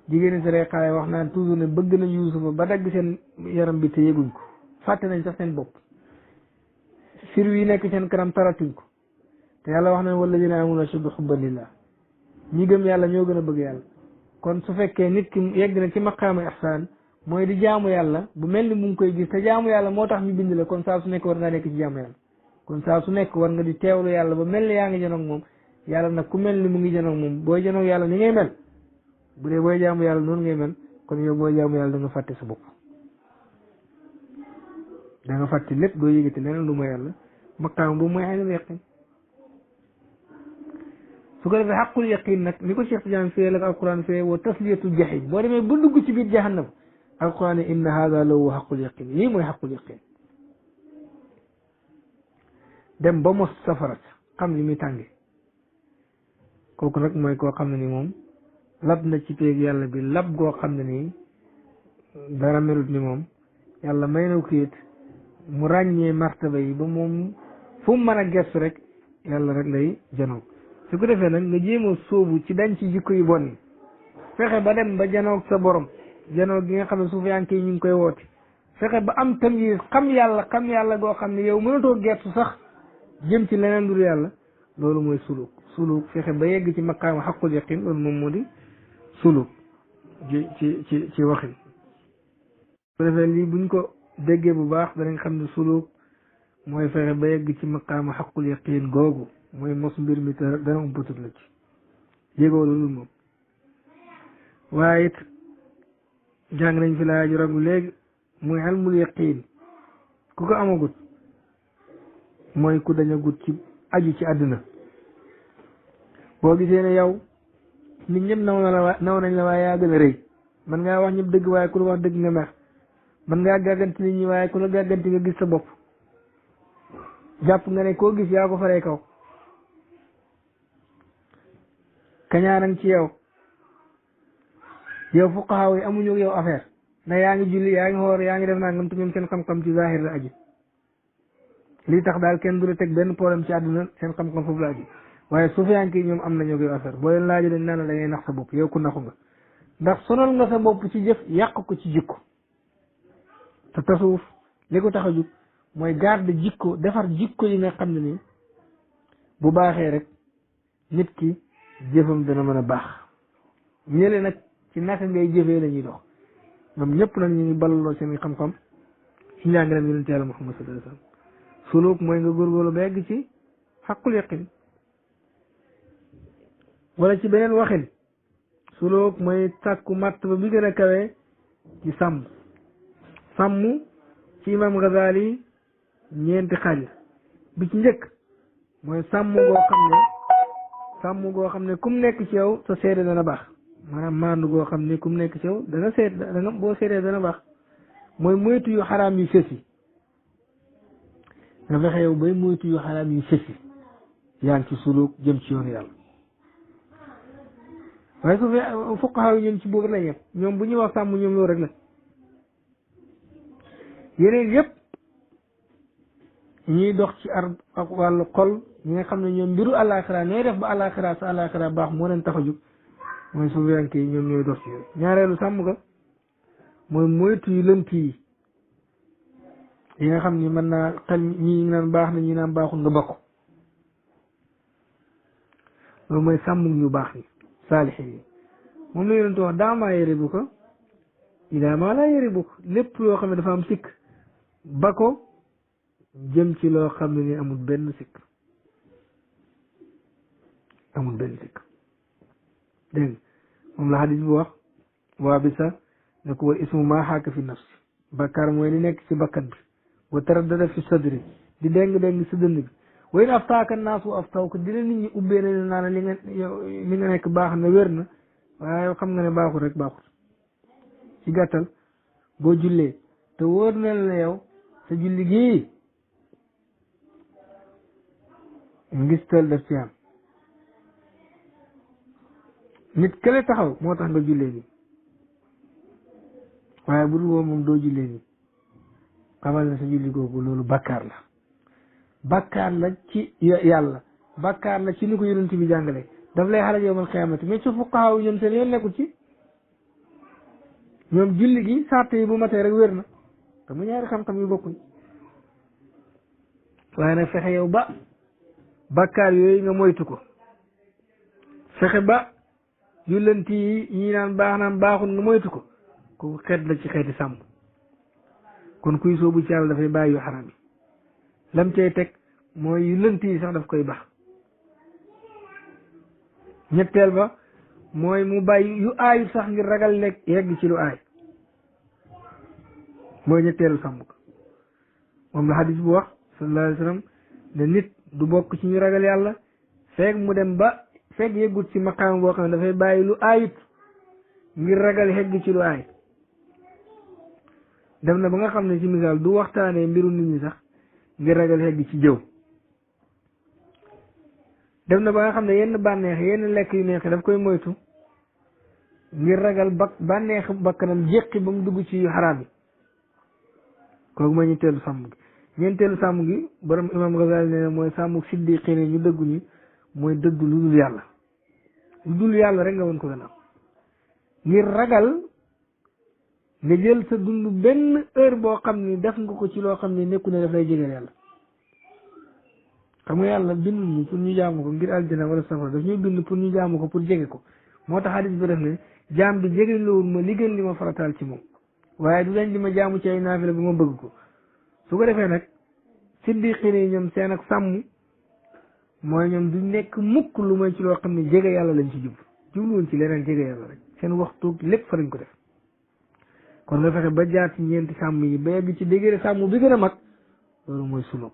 jigéeni Zulaykha wax naan toujours ne bëgg nañ Yuusufa ba dagg seen yaram bi te yëguñ ko fàtte nañ sax seen bopp fir wi nekk seen kanam taratuñ ko te yàlla wax na walladina amanu ashaddu hubban lillah ñi gëm yàlla ñoo gën a bëgg yàlla kon su fekkee nit ki yegg na ci maqaama ihsaan mooy di jaamu yàlla bu mel ni mu ngi koy gis te jaamu yàlla moo tax ñu bind la kon saa su nekk war ngaa nekk ci jaamu yàlla kon saa su nekk war nga di teewlu yàlla ba mel ni yaa ngi janoog moom yàlla nag ku mel ni mu ngi janoog moom booy janoog yàlla ni ngay mel bu dee booy jaamu yàlla noonu ngay mel kon yow booy jaamu yàlla da nga fàtte sa bopp da nga fàtte lépp doo yëgati leneen lu mooy yàlla maqaam boobu mooy aynul yaqin su ko defee xaqul yaqin nag ni ko Cheikh Tidiane fee la ko alquran fee wa tasliyatu jahim boo demee ba dugg ci biir jahannam alquran ne inna hada la huwa xaqul yaqin lii mooy xaqul yaqin dem ba mos safara xam li muy tànge kooku nag mooy koo xam ne ni moom lab na ci péeg yàlla bi lab goo xam ne nii dara melut ni moom yàlla may na ko it mu ràññee martaba yi ba moom fu mu mën a gestu rek yàlla rek lay janoog su ko defee nag nga jéem a sóobu ci dañ ci jikko yu bon yi fexe ba dem ba janoog sa borom janoog gi nga xam ne suufiyanke yi ñu ngi koy woote fexe ba am tamyiz xam yàlla goo xam ne yow mënatoo gestu sax jëm ci leneen dul yàlla loolu mooy suluk fexe ba yegg ci maqaama xaqul yaqin loolu moom moo di suluk ci waxin su ko defee lii buñ ko déggee bu baax danañ xam ne suluk mooy fexe ba yegg ci maqaama xaqul yaqin googu mooy mos mbir mi te dana umpatut la ci yégoo loolu moom waaye it jàng nañ fi laa ju ragu léegi muy ilmul yaqin ku ko amagut mooy ku dañ a gut ci aju ci àdduna boo gisee ne yow nit ñëpp naw nañ la waaye yaa gën a rëy man ngaa wax ñëpp dëgg waaye ku la wax dëgg nga mer man ngaa gàgganti nit ñi waaye ku la gàgganti nga gis sa bopp jàpp nga ne koo gis yaa ko faree kaw kañaanan ci yow fuqahaa yi amuñu yow affaire na yaa ngi julli yaa ngi xoor yaa ngi def nangam te ñoom seen xam-xam ci zahir la aji lii tax daal kenn du la teg benn problème ci àdduna seen xam-xam foofu la aji waaye suufiyanke yi ñoom am nañu yow affaire boo leen laajee dañ naan la da ngay nax sa bopp yow ku naxu nga ndax sonal nga sa bopp ci jëf yàq ko ci jikko te tasawuf li ko tax a jug mooy garde jikko defar jikko yi nga xam ne ni bu baaxee rek nit ki jëfam dana mën a baax ñële nag ci naka ngay jëfee la ñuy dox ñoom ñëpp nag ñu ngi ballaloo seen xam-xam ci njàngaleem yonent Yàlla Muhammad sallallahu alayhi wasallam suluk mooy nga góorgóorlu ba egg ci xaqul yaqin wala ci beneen waxin suluk mooy sàkku martaba bi gën a kawe ci sàmm ci imam Ghazali ñeenti xaaj bi ci njëkk mooy sàmm goo xam ne kum nekk ci yow sa seede dana baax maanaam maandu goo xam ne kum nekk ci yow dana seet dana boo seedee dana baax mooy moytu yu xaraam yu fës yi nga fexe yow bay moytu yu xaraam yu fës yi yaa ngi ci suluk jëm ci yoonu yàlla waaye su fee fuqahaa yi ñoom ci boobu lañ yem ñoom bu ñuy wax sàmm ñoom loolu rek la yeneen yëpp ñuy dox ci ak wàllu xol ñi nga xam ne ñoom mbiru àllaaxira ñooy def ba àllaaxira sa àllaaxira baax moo leen tax a jóg mooy suufiyanke yi ñoom ñooy dox ci yooyu ñaareelu sàmm ga mooy moytu yu lënt yi nga xam ni mën naa xel ñi naan baax na ñi naan baaxul nga bokk loolu mooy sàmm ñu baax ni saalixin yi moom la yonent wax daamaa yëre bu ko idaa maa laa yëre bu ko lépp loo xam ne dafa am sikk ba ko jëm ci loo xam ne ni amul benn sikk dégg moom la xadis bu wax waa bi sax ne ko wa ismu maa xaaka fi nafsi bakkaar mooy li nekk ci bakkan bi wa taraddada fi sadri di déng si dënd bi wa in aftaaka naasu aftawka dina nit ñi ubbee nañ naa li nga nekk baax na wér na waaye yow xam nga ne baaxul rek baaxul ci gàttal boo jullee te wóor na la yow sa julli gii ngistal daf ci am nit kële taxaw moo tax nga jullee nii waaye bu dul woo moom doo jullee nii xamal ne sa julli googu loolu bakkaar la ci yàlla bakkaar la ci ni ko yonent bi jàngale daf lay xaral yowmal xiyaamati mais ci fuqahaa ñoom seen yoon nekkul ci ñoom julli gi sart yi bu matee rek wér na te mu ñaari xam-xam yu bokkuñ waaye nag fexe yow ba bakkaar yooyu nga moytu ko fexe ba yu lënt yi ñi naan baax naan baaxul nga moytu ko ku xeet la ci xeeti sàmm kon kuy soobu ci yàlla dafay bàyyi yu xaraam yi lam cay teg mooy yu lënt yi sax daf koy baax ñetteel ba mooy mu bàyyi yu aayut sax ngir ragal lekk yegg ci lu aay mooy ñetteelu sàmm ko moom la xadis bu wax sallallahu alayhi wa sallam ne nit du bokk ci ñu ragal yàlla fekk mu dem ba fekk yeggut ci maqaam boo xam ne dafay bàyyi lu aayut ngir ragal yegg ci lu aay dem na ba nga xam ne ci misaal du waxtaanee mbiru nit ñi sax ngir ragal yegg ci jëw dem na ba nga xam ne yenn bànneex yenn lekk yu neex daf koy moytu ngir ragal bànneex bakkanam jéqi ba mu dugg ci yu xaraam yi kooku mooy ñeenteelu sàmm gi ñeenteelu sàmm gi borom imam Ghazali nee na mooy sàmm siddiqiin ñu dëggu ñi mooy dëgg lu dul yàlla lu dul yàlla rek nga woon ko gannaaw ngir ragal nga jël sa dund benn heure boo xam ni def nga ko ci loo xam ne nekku ne daf lay jegeel yàlla xam nga yàlla bindu ñu pour ñu jaamu ko ngir aljana wala safara daf ñuy bind pour ñu jaamu ko pour jege ko moo tax hadis bi def ne jaam bi jege loolu ma li gën li ma farataal ci moom waaye du dañ di ma jaamu ci ay naafila bu ma bëgg ko su ko defee nag siddiqiin yi ñoom seen ak sàmm mooy ñoom du nekk mukk lu may ci loo xam ne jege yàlla lañ ci jubluwoon ci leneen jege yàlla rek seen waxtu lépp fa lañ ko def kon nga fexe ba jaar ci ñeenti sàmm yi ba yegg ci déggee sàmm bi gën a mag loolu mooy suluk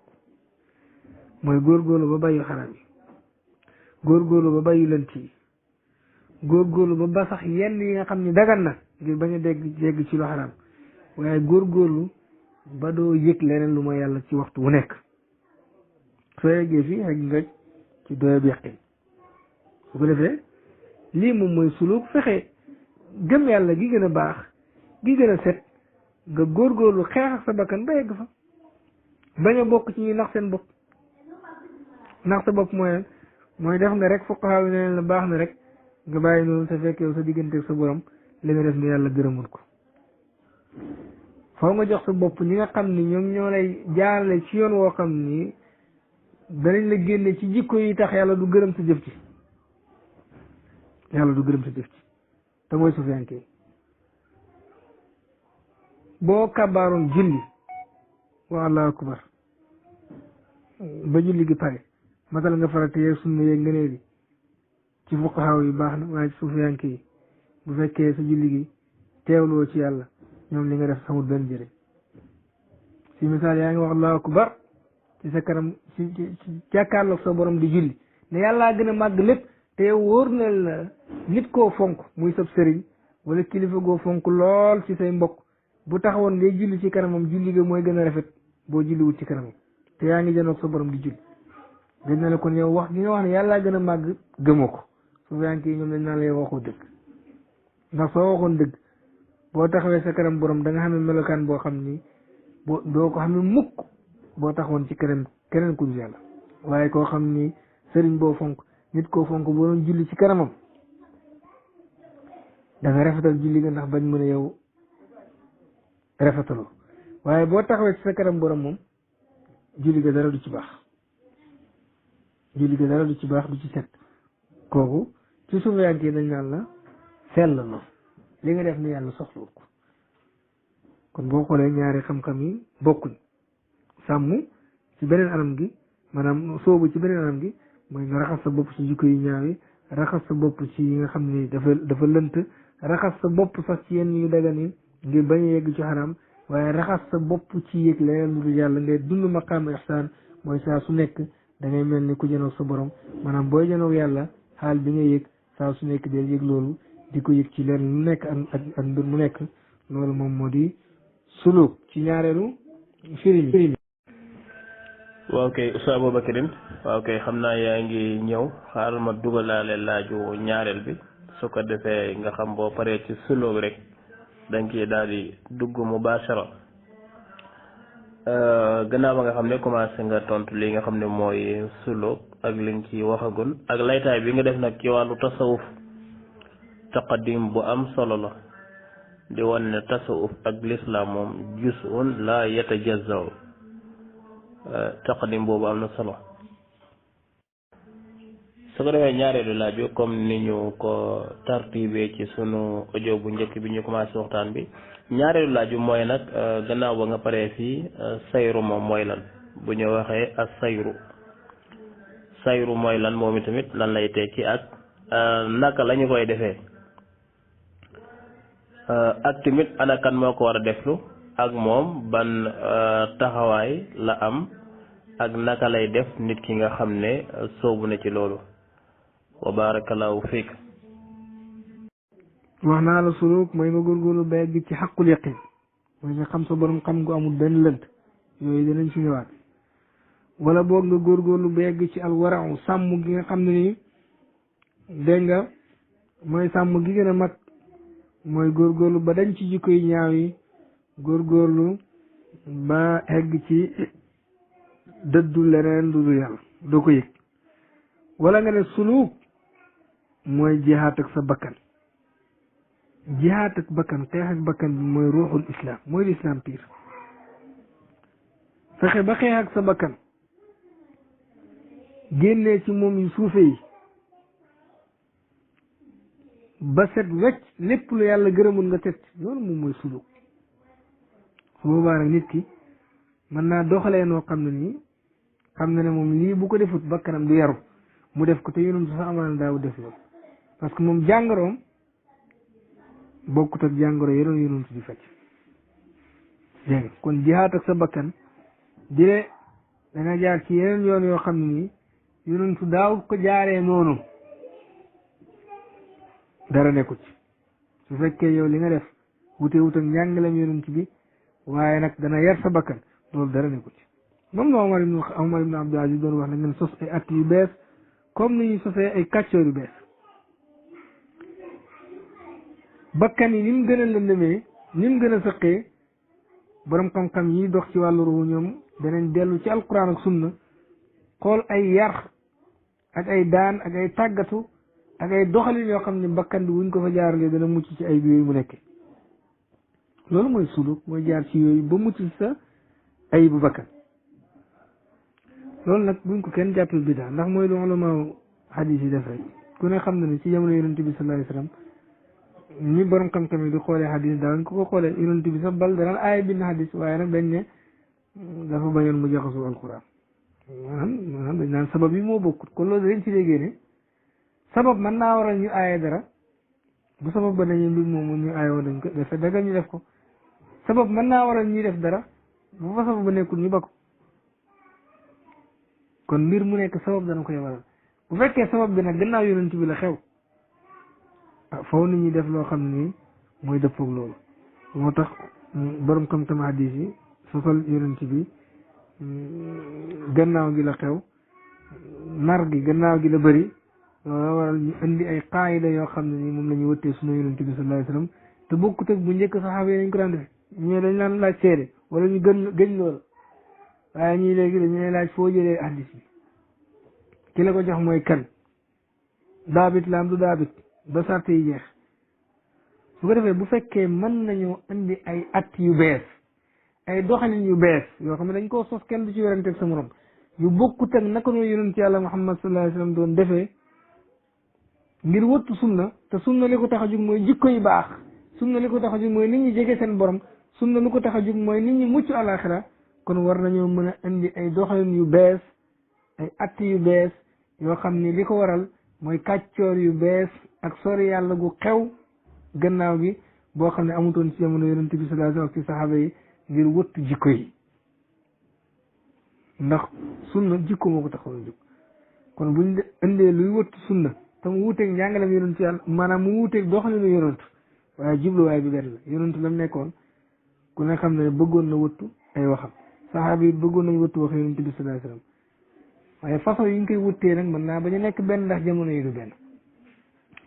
mooy góorgóorlu ba bàyyi xaraam yi góorgóorlu ba bàyyi lënt yi góorgóorlu ba sax yenn yi nga xam ne dagan na ngir bañ a dégg ci lu xaraam waaye góorgóorlu ba doo yëg leneen lu ma yàlla ci waxtu wu nekk soo yeggee fii xegg nga ci doyab yaqin su ko defee lii moom mooy suluk fexe gëm yàlla gi gën a baax gi gën a set nga góorgóorlu xeex ak sa bakkan ba yegg fa bañ a bokk ci ñuy nax seen bopp nax sa bopp mooy def nga rek fuqahaa yi ne la baax na rek nga bàyyi noonu sa fekk yow sa diggante sa borom li nga def ni yàlla gërëmul ko foo nga jox sa bopp ñi nga xam ni ñoom ñoo lay jaarale ci yoon woo xam ni danañ la génne ci jikko yi tax yàlla du gërëm sa jëf ci yàlla du gërëm sa jëf ci te mooy sufiyanke boo kabaaroon julli wa allahu akbar ba julli gi pare matal nga farata yeeg sunna yeeg ngëneel yi ci fuqahaa yi baax na waaye ci sufiyanke yi bu fekkee sa julli gi teewloo ci yàlla ñoom li nga def xamul benn njëriñ si misaal yaa ngi wax allahu akbar ci sa kanam ci jàkkaarloog sa borom di julli ne yàllaa gën a màgg lépp te wóor na la nit koo fonk muy sab sëriñ wala kilifa goo fonk lool ci say mbokk bu taxawoon ngay julli ci kanamam julli ga mooy gën a rafet boo julliwut ci kanamam te yaa ngi janoog sa borom di julli dañ na la kon yow wax gi nga wax ne yàllaa gën a màgg gëmoo ko su fekkee ñoom dañ naan la yow waxoo dëgg ndax soo waxoon dëgg boo taxawee sa kanam borom da nga xam ne melokaan boo xam ni doo ko xam ne mukk boo taxawoon ci kanam keneen ku dul yàlla waaye koo xam ni sëriñ boo fonk nit koo fonk boo doon julli ci kanamam da nga rafetal julli ga ndax bañ mën a yow rafetaloo waaye boo taxawee ci sa kanam borom moom julli ga dara du ci baax julli ga dara du ci baax du ci set kooku ci suufiyanke dañ naan la sell na li nga def ni yàlla soxlu ko kon boo xoolee ñaari xam-xam yi bokkuñ sàmm ci beneen anam gi maanaam soobu ci beneen anam gi mooy nga raxas sa bopp ci jikko yu ñaaw yi raxas sa bopp ci yi nga xam ni dafa lënt raxas sa bopp sax ci yenn yu dagan yi ngir bañ a yegg ci xaraam waaye raxas sa bopp ci yëg leneen lu dul yàlla ngay dund maqaam ihsaan mooy saa su nekk da ngay mel ni ku janoog sa borom maanaam booy janoog yàlla xaal bi nga yëg saa su nekk del yëg loolu di ko yëg ci leen lu nekk ak mbir mu nekk loolu moom moo di suluk ci ñaareelu firi mi waaw kay Oustaz Aboubacrin waaw kay xam naa yaa ngi ñëw xaaral ma dugalaale laaju ñaareel bi su ko defee nga xam boo paree ci suluk rek dañ ciy daal di dugg mubashara gannaaw ba nga xam ne commencé nga tontu li nga xam ne mooy suluk ak li nga ci waxagul ak laytaay bi nga def nag ci wàllu tasawuf taqadim bu am solo la di wane ne tasawuf ak lislaam moom juz'un la yatajazzaw taqadim boobu am na solo su ko defee ñaareelu laaj bi comme ni ñu ko tartibee ci sunu audio bu njëkk bi ñu commencé waxtaan bi ñaareelu laaj bi mooy nag gannaaw ba nga paree fii sayru moom mooy lan bu ñu waxee ak sayru mooy lan moom itamit lan lay tekki ak naka la ñu koy defee ak tamit ana kan moo ko war a deflu ak moom ban taxawaay la am ak naka lay def nit ki nga xam ne soobu na ci loolu wa barakallahu fiik. wax naa la suluk mooy nga góorgóorlu ba egg ci xaqul yaqin mooy nga xam sa borom xam gu amul benn lënt yooyu danañ ci ñëwaat wala boog nga góorgóorlu ba egg ci alwarau sàmm gi nga xam ne nii dégg nga mooy sàmm gi gën a mag mooy góorgóorlu ba dañ ci jikko yi ñaaw yi góorgóorlu ba egg ci dëddu leneen lu dul yàlla doo ko yëg wala nga ne suluk mooy jihaat ak sa bakkan jihaat ak bakkan xeex ak bakkan bi mooy ruuxul islam mooy l'islam pire fexe ba xeex ak sa bakkan génnee ci moom yu suufe yi ba set wecc lépp lu yàlla gërëmul nga teg loolu moom mooy suluk su boobaa nag nit ki mën naa doxalee noo xam ne nii xam na ne moom lii bu ko defut bakkanam du yaru mu def ko te yonent sax amaan daaw def loolu parce que moom jàngoroom bokkut ak jàngoro yeneen yonent di fecc dégg nga kon jihaat ak sa bakkan dire da nga jaar ci yeneen yoon yoo xam ne nii yonent daaw ko jaaree noonu dara nekku ci su fekkee yow li nga def wute wut ak njàngalem yonent bi waaye nag dana yar sa bakkan loolu dara nekku ci moom la Omar ibn Abdul Aziz doon wax ne ngeen sos ay at yu bees comme ni ñu sosee ay kàccoor yu bees bakkan yi ni mu gën a lëndëmee ni mu gën a sëqee borom xam-xam yi dox ci wàllu ruuxu ñoom danañ dellu ci alquran ak sunna xool ay yar ak ay daan ak ay tàggatu ak ay doxalin yoo xam ne bakkan bi wuñ ko fa jaaralee dana mucc ci ay yooyu mu nekkee loolu mooy suluk mooy jaar ci yooyu ba mucc ci sa ay bu bakkan loolu nag buñ ko kenn jàppal bidaa ndax mooy lu ulama hadis yi def rek ku ne xam na ne ci jamono yonent bi sallallahu alayhi wasallam ni borom xam-xam yi di xoolee hadis daañ ko xoolee yonent bi sax bal danaan aaya bind hadis waaye nag dañ ne dafa bañoon mu jaxasoo alquran maanaam dañ naan sabab yi moo bokkut kon loolu dañ ci déggee ne sabab mën naa waral ñu aaye dara bu sabab ba dañuy mbir moom ñu aayoo dañ ko def daga ñu def ko sabab mën naa waral ñuy def dara bu fa sabab ba nekkul ñu ba ko kon mbir mu nekk sabab dana koy waral bu fekkee sabab bi nag gannaaw yonent bi la xew foofu nit ñi def loo xam ne nii mooy dëppoog loolu moo tax borom xam-xam hadis yi sosal yonent bi gannaaw gi la xew nar gi gannaaw gi la bëri loolu waral ñu indi ay qaayida yoo xam ne nii moom la ñuy wëttee sunu yonent bi sallallahu alayhi wasallam te bokkut ak bu njëkk saxaaba yi dañ ko daan defe ñoo dañ laan laaj seede wala ñu gëñ loolu waaye ñii léegi dañu laaj foo jëlee hadis bi ki la ko jox mooy kan daabit la am du daabit ba sart yi jeex su ko defee bu fekkee mën nañoo indi ay at yu bees ay doxalin yu bees yoo xam ne dañ koo sos kenn du ci werante ak sa morom yu bokkut ak naka noonu yonent yàlla Muhammad sallallahu alayhi wasallam doon defee ngir wëttu sunna te sunna li ko tax a jug mooy jikko yu baax sunna li ko tax a jug mooy nit ñi jege seen borom sunna li ko tax a jug mooy nit ñi mucc alaxira kon war nañoo mën a indi ay doxalin yu bees ay att yu bees yoo xam ni li ko waral mooy kàccoor yu bees ak sori yàlla gu xew gannaaw gi boo xam ne amutoon ci jamono yonent bi sallallahu alayhi wasallam ak ci saxaaba yi ngir wëttu jikko yi ndax sunna jikko moo ko taxoon jóg kon buñ indee luy wëttu sunna te mu wuuteeg njàngalem yonent yàlla maanaam mu wuuteeg doxalinu yonent waaye jubluwaay bi benn la yonent la mu nekkoon ku ne xam ne bëggoon na wëttu ay waxam saxaaba yi bëggoon nañ wëttu wax yonent bi sallallahu alayhi wasallam waaye façon yi ñu koy wëttee nag mën naa bañ a nekk benn ndax jamono yi du benn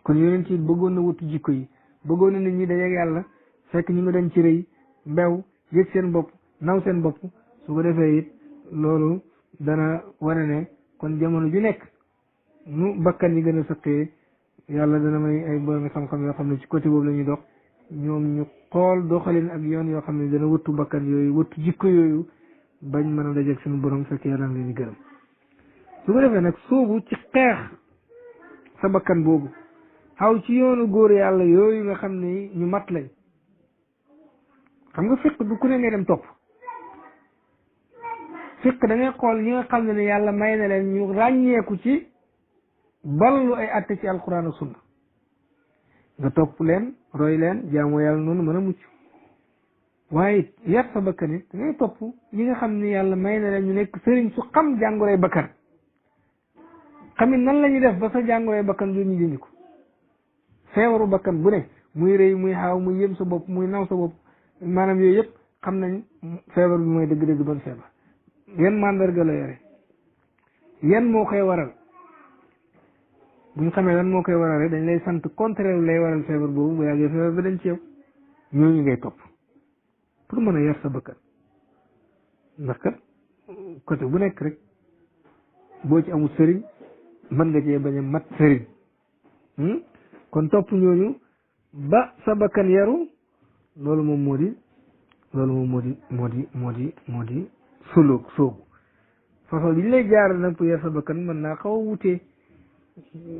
kon yonent yi bëggoon na wëttu jikko yi bëggoon na nit ñi dajeeg yàlla fekk ñu ngi dañ ci rëy mbew yëg seen bopp naw seen bopp su ko defee it loolu dana wane ne kon jamono ju nekk nu bakkan yi gën a sëqee yàlla dana may ay borom xam-xam yoo xam ne ci côté boobu la ñuy dox ñoom ñu xool doxalin ak yoon yoo xam ne dana wëttu bakkan yooyu wëttu jikko yooyu bañ mën a dajeeg suñu borom fekk yàlla leen di gërëm su ko defee nag soobu ci xeex sa bakkan boobu xaw ci yoonu góor yàlla yooyu nga xam ne ñu mat lañ xam nga fiq du ku ne ngay dem topp fiq da ngay xool ñi nga xam ne yàlla may na leen ñu ràññeeku ci ballu ay atte ci alquran ak sunna nga topp leen roy leen jaamu yàlla noonu mën a mucc waaye yar sa bakkan it da ngay topp ñi nga xam ne yàlla may na leen ñu nekk sëriñ su xam jàngoroy bakkan xamit nan la ñuy def ba sa jàngoroy bakkan du ñu dindi ko feebaru bakkan bu ne muy rëy muy xaaw muy yëm sa bopp muy naw sa bopp maanaam yooyu yëpp xam nañ feebar bi mooy dëgg-dëgg ban feebar yan mandarga la yore yan moo koy waral bu ñu xamee lan moo koy waral rek dañ lay sant contraire lay waral feebar boobu bu yàggee feebar bi dañ ci yow ñooñu ngay topp pour mën a yar sa bakkan ndax kat côté bu nekk rek boo ci amul sëriñ mën nga cee bañ a mat sëriñ kon topp ñooñu ba sa bakkan yaru loolu moom moo di suluk soobu façon bi ñu lay jaarale nag pour yar sa bakkan mën naa xaw a wutee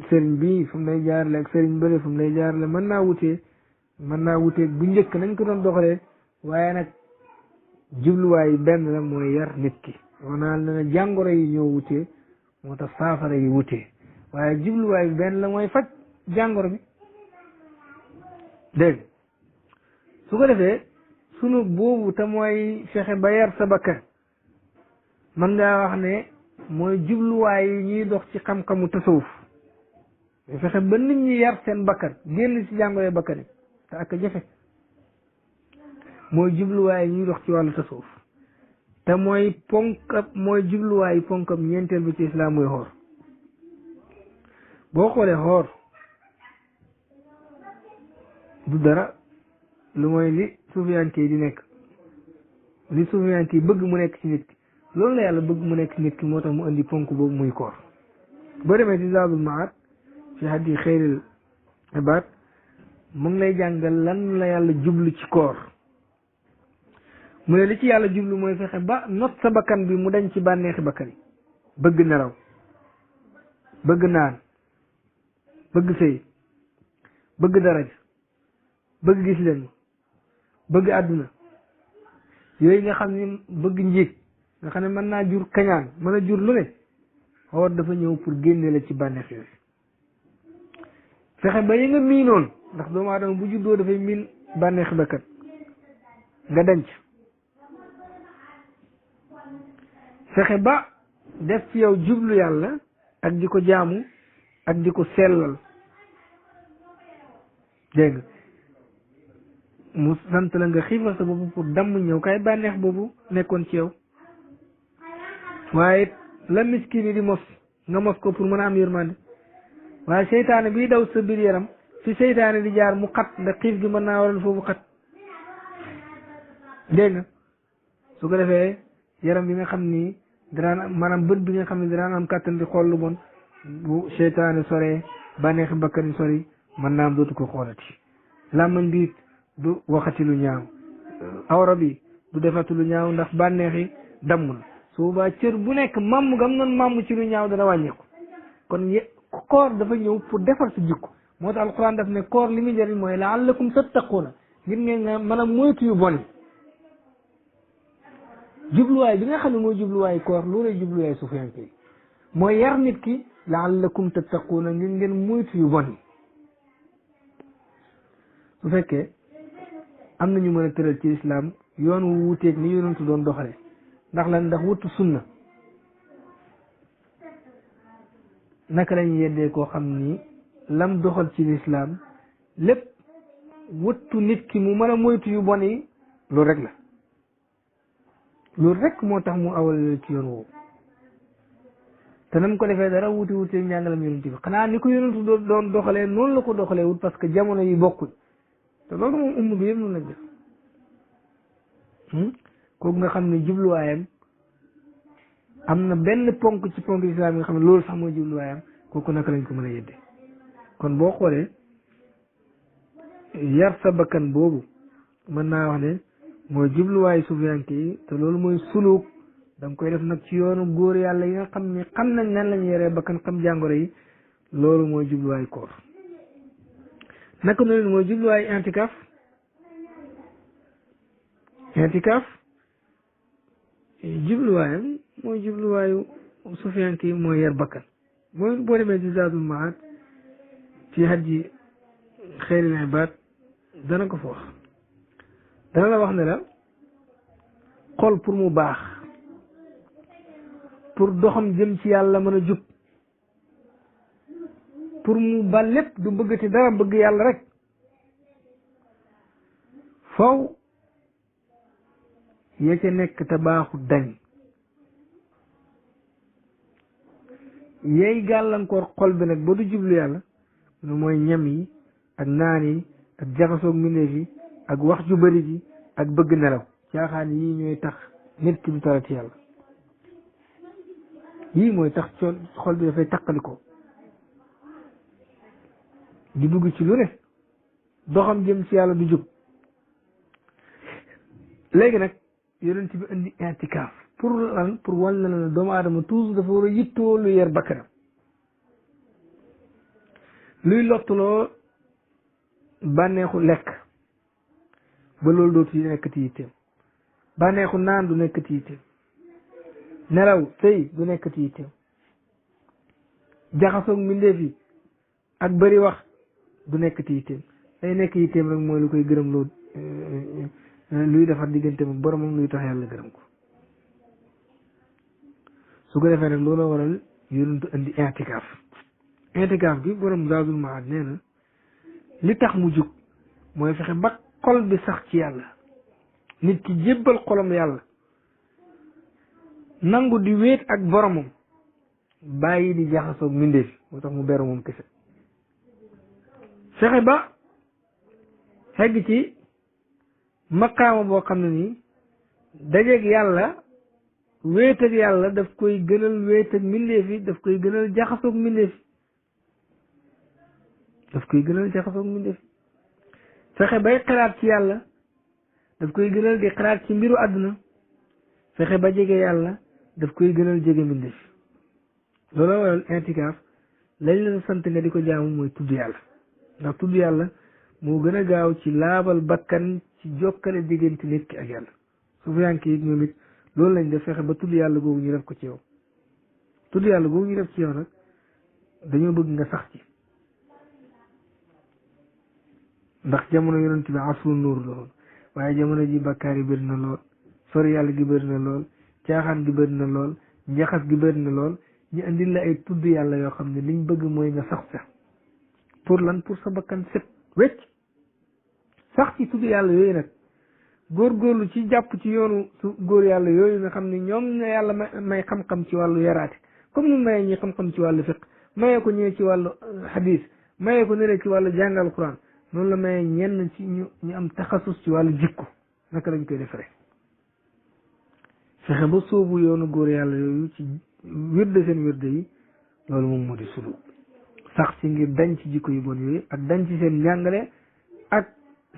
sëriñ bi fu mu lay jaarale ak sëriñ bële fu mu lay jaarale mën naa wutee bu njëkk nañ ko doon doxalee waaye nag jubluwaay benn la mooy yar nit ki wanaa na jàngoro yi ñoo wutee moo tax saafara yi wutee waaye jubluwaay benn la mooy faj jàngoro bi dégg su ko defee sunu boobu te mooy fexe ba yar sa bakkan mën ngaa wax ne mooy jubluwaay yi ñuy dox ci xam-xamu tasawuf fexe ba nit ñi yar seen bakkan génn ci jàngoro bakkan yi te ak jafe mooy jubluwaay yi ñuy dox ci wàllu tasawuf te mooy mooy jubluwaay ponkam ñeenteel bi ci islam mooy xoor boo xoolee xoor du dara lu mooy li suufiyanke yi di nekk li suufiyanke yi bëgg mu nekk ci nit ki loolu la yàlla bëgg mu nekk ci nit ki moo tax mu indi ponk boobu muy koor boo demee ci Zaadul Ma'aad fi hadi xayril ibaad mu ngi lay jàngal lan la yàlla jublu ci koor mu ne li ci yàlla jublu mooy fexe ba not sa bakkan bi mu dañ ci bànneexi bakkan yi bëgg nelaw bëgg naan bëgg sëy bëgg daraja bëgg gis leen bëgg àdduna yooyu nga xam ne bëgg njiig nga xam ne mën naa jur kañaan mën a jur lu ne xoor dafa ñëw pour génne la ci bànneex yooyu fexe ba yi nga miinoon ndax doomu aadama bu juddoo dafay miin bànneexi bakkan nga denc fexe ba def ci yow jublu yàlla ak di ko jaamu ak di ko sellal dégg nga mu sant la nga xiifal sa bopp pour damm ñëw kay bànneex boobu nekkoon ci yow waaye la miskin yi di mos nga mos ko pour mën a am yërmande waaye seytaane bii daw sa biir yaram fi seytaane di jaar mu xat ndax xiif gi mën naa waral foofu xat dégg nga su ko defee yaram bi nga xam ni danaan maanaam bët bi nga xam ne danaan am kàttan di xool lu bon bu seytaane soree bànneexi bakkan sori mën naa am dootu ko xoolati làmmañ bi du waxati lu ñaaw awra bi du defati lu ñaaw ndax bànneexi damm na su boobaa cër bu nekk màmm gam noonu màmm ci lu ñaaw dana wàññeeku kon koor dafa ñëw pour defar sa jikko moo tax alquran daf ne koor li muy jëriñ mooy la'allakum tattaquuna ngir ngeen nga mën a moytu yu bon jubluwaay bi nga xam ne mooy jubluwaay koor loolay jubluwaay suufiyanke yi mooy yar nit ki la'allakum tattaquuna ngir ngeen moytu yu bon su fekkee am na ñu mën a tëral ci islam yoon wu wuuteeg ni yonentu doon doxale ndax lan ndax wuttu sunna naka lañu yeddee koo xam ni lam doxal ci lislaam lépp wuttu nit ki mu mën a moytu yu bon yi loolu rek la loolu rek moo tax mu awal ci yoon woowu te nam ko defee dara wuti wuti njàngalam yonent bi xanaa ni ko yonentu doon doxalee noonu la ko doxalee wut parce que jamono yi bokkuñ te loolu moom umma bi yëpp noonu lañ def kooku nga xam ne jubluwaayam am na benn ponk ci ponk islam yi nga xam ne loolu sax mooy jubluwaayam kooku naka lañ ko mën a yedde kon boo xoolee yar sa bakkan boobu mën naa wax ne mooy jubluwaayu suufiyanke yi te loolu mooy suluk da nga koy def nag ci yoonu góor yàlla yi nga xam ne xam nañ nan lañu yaree bakkan xam jàngoro yi loolu mooy jubluwaay koor naka noonu mooy jubluwaay intikaaf jubluwaayam mooy jubluwaayu sufiyanke yi mooy yar bakkan mooy boo demee ci Zaadul Maad ci hajji xayril ibaad dana ko fa wax dana la wax ne la xol pour mu baax pour doxam jëm ci yàlla mën a jub pour mu ba lépp du bëggati dara bëgg yàlla rek faw ya ca nekk te baaxu dañ yey gàllankoor xol bi nag ba du jublu yàlla lu mooy ñam yi ak naan yi ak jaxasoog mbindeef yi ak wax ju bari ji ak bëgg nelaw caaxaan yii ñooy tax nit ki du tarati yàlla yii mooy tax xol bi dafay taqalikoo di dugg ci lu ne doxam jëm ci yàlla du jub léegi nag yonent bi indi intikaaf pour lan pour wan na la doomu aadama toujours dafa war a yittoo lu yer bakkanam luy lottuloo bànneexu lekk ba loolu dootu nekkati yitteem bànneexu naan du nekkati yitteem nelaw sëy du nekkati yitteem jaxasoog mbindeef yi ak bëri wax du nekkati yitteem day nekk yitteem rek mooy lu koy gërëm loo luy defar diggante mu boromam luy tax yàlla gërëm ko su ko defee nag loolu waral yonentu indi intikaaf bi borom Zaadul Maad nee na li tax mu jug mooy fexe ba xol bi sax ci yàlla nit ki jébbal xolam yàlla nangu di wéet ak boromam bàyyi di jaxasoog mbindeef moo tax mu beru moom kese fexe ba xegg ci maqaama boo xam ne nii dajeeg yàlla wéet ak yàlla daf koy gënal wéet ak mbindeef yi daf koy gënal jaxasoog mbindeef fexe bay xalaat ci yàlla daf koy gënal di xalaat ci mbiru àdduna fexe ba jege yàlla daf koy gënal jege mbindeef looloo waral intikaaf lañ la sant nga di ko jaamu mooy tudd yàlla ndax tudd yàlla moo gën a gaaw ci laabal bakkan ci jokkale diggante nit ki ak yàlla su fiyanke yi ñoom it loolu lañ def fexe ba tudd yàlla googu ñu def ko ci yow tudd yàlla googu ñu def ci yow nag dañoo bëgg nga sax ci ndax jamono yonent bi asru nuur la woon waaye jamono ji bakkaar yi bëri na lool sori yàlla gi bëri na lool caaxaan gi bëri na lool njaxas gi bëri na lool ñu andil la ay tudd yàlla yoo xam ne liñ bëgg mooy nga sax sa pour lan pour sa bakkan set wecc sax ci tudd yàlla yooyu nag góorgóorlu ci jàpp ci yoonu su góor yàlla yooyu nga xam ne ñoom ne yàlla may xam-xam ci wàllu yaraate comme nu mayee ñi xam-xam ci wàllu fiq mayee ko ñëwee ci wàllu hadis mayee ko nere ci wàllu jàngal quran noonu la mayee ñenn ci ñu am taxasus ci wàllu jikko naka lañ koy defaree fexe ba sóobu yoonu góor yàlla yooyu ci wirde seen wirde yi loolu moom moo di sulu sax ci ngir dañ ci jikko yu bon yooyu ak dañ ci seen njàngale ak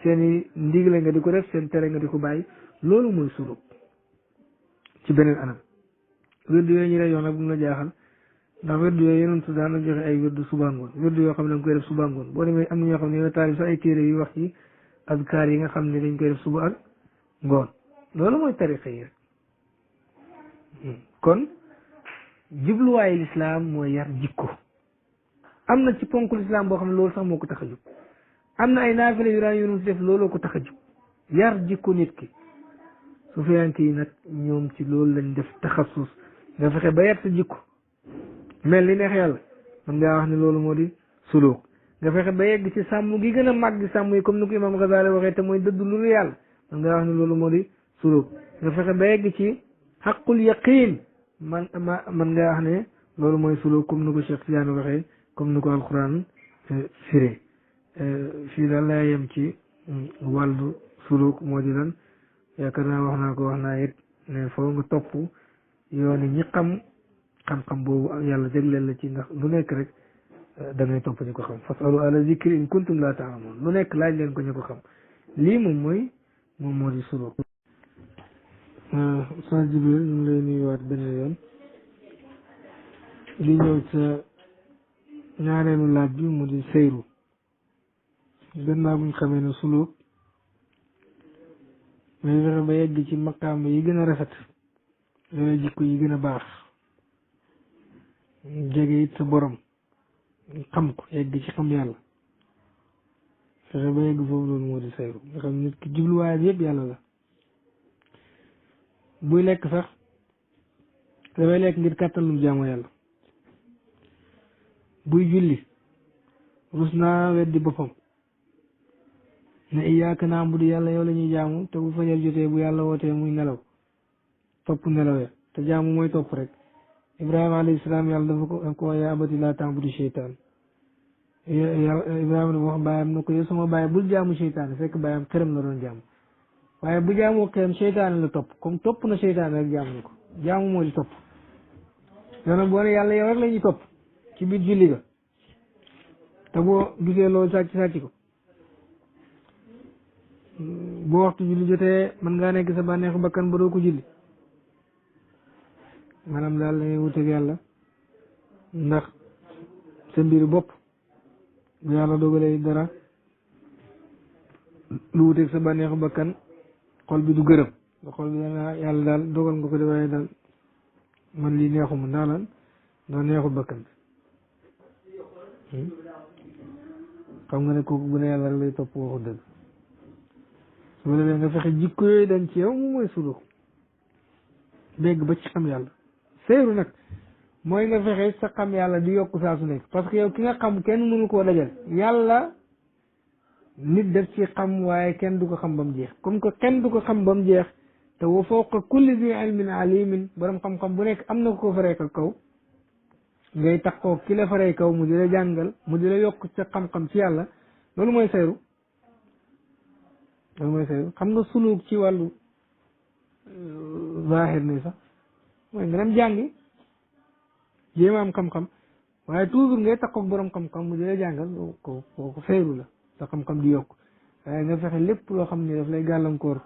seeni ndigle nga di ko def seen tere nga di ko bàyyi loolu mooy suluk ci beneen anam wirdu yooyu ñu lay yoon nag bu mu la jaaxal ndax wirdu yooyu yonentu daan na joxe ay wirdu suba ngoon wirdu yoo xam ne dañ koy def suba ngoon boo demee am na ñoo xam ne ñoo taalif sax ay téere yu wax ci azkaar yi nga xam ne dañ koy def suba ak ngoon loolu mooy tariqa yi rek kon jubluwaayu lislaam mooy yar jikko am na ci ponk lislaam boo xam ne loolu sax moo ko tax a jóg am na ay naafile yu daan yonent def looloo ko tax a jóg yar jikko nit ki su fiyanke yi nag ñoom ci loolu lañ def taxasus nga fexe ba yar sa jikko mel ni neex yàlla man ngaa wax ne loolu moo di suluk nga fexe ba yegg ci sàmm gi gën a màgg sàmm yi comme ni ko imam Ghazali waxee te mooy dëddu lu yàlla man ngaa wax ne loolu moo di suluk nga fexe ba yegg ci xaqul yaqin man ngaa wax ne loolu mooy suluk comme ni ko Cheikh Tidiane waxee comme ni ko alquran firee fii daal laa yem ci wàllu suluk moo di lan yaakaar naa wax naa it ne foo nga topp yooni ñi xam-xam boobu yàlla jagleel la ci ndax lu nekk rek da ngay topp ñu ko xam fasalu ala zikri in kuntum la ta'lamun lu nekk laaj leen ko ñu ko xam lii moom moo di suluk Oustaz Djibril ñu ngi lay nuyuwaat benn yoon di ñëw sa ñaareelu laaj bi mu di seyru gannaaw buñ xamee ne suluk may fexe ba yegg ci maqaam yi gën a rafet yooyu jikko yi gën a baax jege it sa borom xam ko yegg ci xam yàlla fexe ba yegg foofu loolu moo di seyru nga xam nit ki jubluwaayam yëpp yàlla la buy lekk sax dafay lekk ngir kàttan lu jaamu yàlla buy julli rus naa weddi boppam ne iyyaaka na'budu yàlla yow la ñuy jaamu te bu fajar jotee bu yàlla wootee muy nelaw topp nelawee te jaamu mooy topp rek Ibrahima alayhi salaam yàlla dafa ko yaa abati laa ta'budu seytaan Ibrahima dafa wax baayam ne ko yow sama baay bul jaamu seytaan fekk baayam xërëm la doon jaamu waaye bu jaamoo xërëm seytaan la topp comme topp na seytaan rek jaamu ko jaamu moo di topp yow nag boo ne yàlla yow rek la ñuy topp ci biir julli ga te boo gisee loolu sàcc ko boo waxtu julli jotee mën ngaa nekk sa bànneexu bakkan ba doo ko julli maanaam daal da ngay wuteeg yàlla ndax sa mbiru bopp bu yàlla dogalee dara lu wuteeg sa bànneexu bakkan xol bi du gërëm nga xol bi dana yàlla daal dogal nga ko de waaye daal man lii neexuma ndax lan ndax neexul bakkan bi xam nga ne kooku bu ne yàlla rek lay topp waxu dëgg su ma demee nga fexe jikko yooyu dañ ci yow moom mooy suluk dégg ba ci xam yàlla seyru nag mooy nga fexe sa xam yàlla di yokk saa su nekk parce que yow ki nga xam kenn mënu koo dajal yàlla nit def ci xam waaye kenn du ko xam ba mu jeex comme que kenn du ko xam ba mu jeex te wa fawqa kulli zi ilmin alimin borom xam-xam bu nekk am na ko fareekal kaw ngay taxoo ki la faree kaw mu di la jàngal mu di la yokk sa xam-xam ci yàlla loolu mooy seyru xam nga suluk ci wàllu zahir ni sax mooy nga dem jàngi jéem a am xam-xam waaye toujours ngay taxaw borom xam-xam mu di la jàngal kooku seyru la sa xam-xam di yokk waaye nga fexe lépp loo xam ne daf lay gàllankoor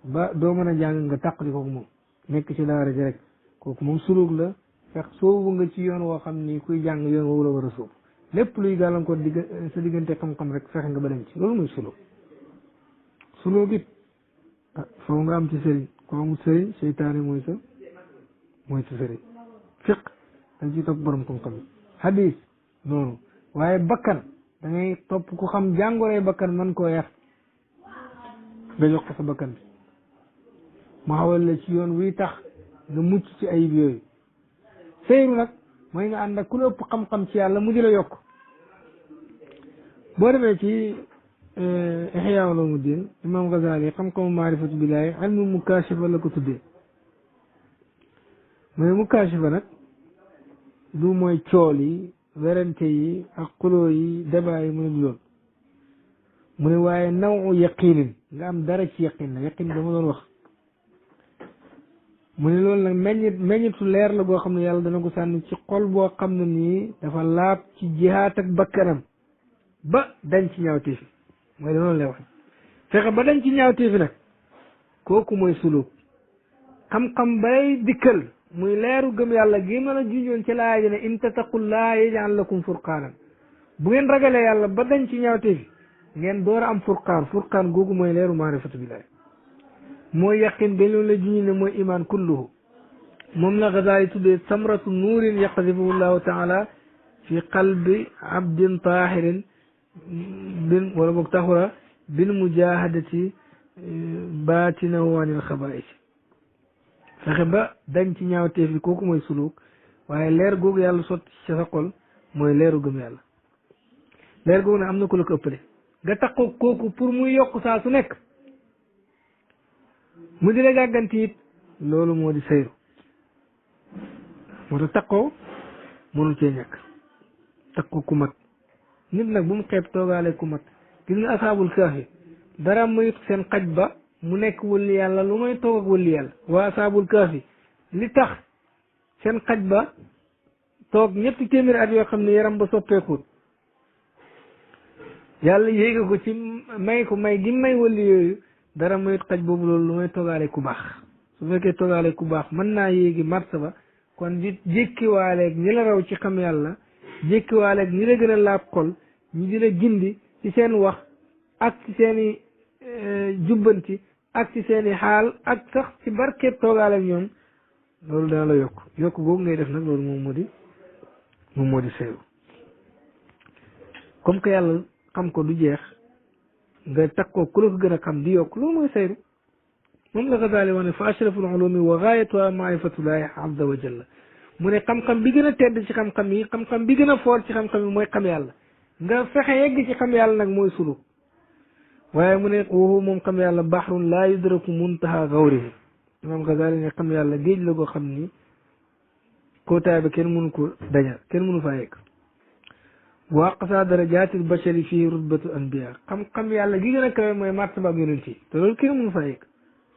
ba doo mën a jàng nga tàq di kooku moom nekk ci daara ji rek kooku moom suluk la fex soobu nga ci yoon woo xam ni kuy jàng yoon woowu la war a sóobu lépp luy gàllankoor sa diggante xam-xam rek fexe nga ba dem ci loolu mooy suluk it foo nga am ci sëriñ ko amul sëriñ seytaane mooy sa sëriñ fiq dañ ci topp borom xam-xam yi hadis noonu waaye bakkan da ngay topp ku xam jàngoroy bakkan man koo yar nga jox ko sa bakkan bi mu xawal la ci yoon wuy tax nga mucc ci ayib yooyu seyru nag mooy nga ànd ak ku la ëpp xam-xam ci yàlla mu di la yokk boo demee ci Ihya Ulumuddin imam Ghazali xam-xamu maarifatu billaahi ilmu mukaashifa la ko tuddee mooy mukaashifa nag du mooy cool yi werante yi ak xuloo yi débat yi mu ne du lool mu ne waaye nawu yaqinin nga am dara ci yaqin la yaqin dama doon wax mu ne loolu nag meññitu leer la boo xam ne yàlla dana ko sànni ci xol boo xam ne nii dafa laab ci jihaat ak bakkanam ba dañ ci ñaawteefi mooy danoonu lay wax fexe ba dañ ci ñaawteefi nag kooku mooy suluk xam-xam bay dikkal muy leeru gëm yàlla gi ma la junjoon ci laaya ji ne in tattaqullaaha yaj'al lakum furqaanan bu ngeen ragalee yàlla ba dañ ci ñaawteefi ngeen door a am furqaan googu mooy leeru maarifatu billaahi mooy yaqin dañ loolu la junj ne mooy iman kulluhu moom la Ghazali tuddee samratu nuurin yaqdifuhu llahu taala fi qalbi abdin tahirin bin wala boog taxura bil mujahadati baatinahu anil xabaa'is fexe ba dañ ci ñaawteef bi kooku mooy suluk waaye leer googu yàlla sotti ci sa xol mooy leeru gëm yàlla leer googu nag am na ku la ko ëppale nga taxoo kooku pour muy yokk saa su nekk mu di la gàgganti it loolu moo di seyru moo tax taxoo mënul cee ñàkk taxoo ku mat nit nag bu mu xeeb toogaale ku mat gis nga asaabul kaafi dara mayut seen xaj ba mu nekk wëlli yàlla lu may toog ak wëlli yàlla waa asaabul kaafi li tax seen xaj ba toog ñetti téeméeri at yoo xam ne yaram ba soppeekut yàlla yéega ko ci may ko may gi may wëlli yooyu dara mayut xaj boobu loolu lu may toogaale ku baax su fekkee toogaale ku baax mën naa yéegi marsa ba kon di jékkiwaaleeg ñi la raw ci xam yàlla jékkiwaale ñi la gën a laab xol ñi di la gindi ci seen wax ak ci seeni jubbanti ak ci seeni xaal ak sax ci barkeeb toogaale ak ñoom loolu dana la yokk googu ngay def nag loolu moom moo di seeru comme que yàlla xam ko du jeex nga takkoo ku la ko gën a xam di yokk loolu mooy seeru moom la Gazaali wax ne fa ashraful ulumi wa gaayatuha maarifatullahi azza wa jalla mu ne xam-xam bi gën a tedd ci xam-xam yi xam-xam bi gën a foor ci xam-xam yi mooy xam yàlla nga fexe yegg ci xam yàlla nag mooy suluk waaye mu ne woowu moom xam yàlla bahrun laa yudraku muntaha gawrihi imam Gazaali ne xam yàlla géej la goo xam ni kootaay ba kenn mënu ko dañal kenn mënu faa yegg wa aqsa darajaatil bashari fii rutbatu anbiya xam-xam yàlla gi gën a kawe mooy martaba ak yonent yi te loolu kenn mënu faa yegg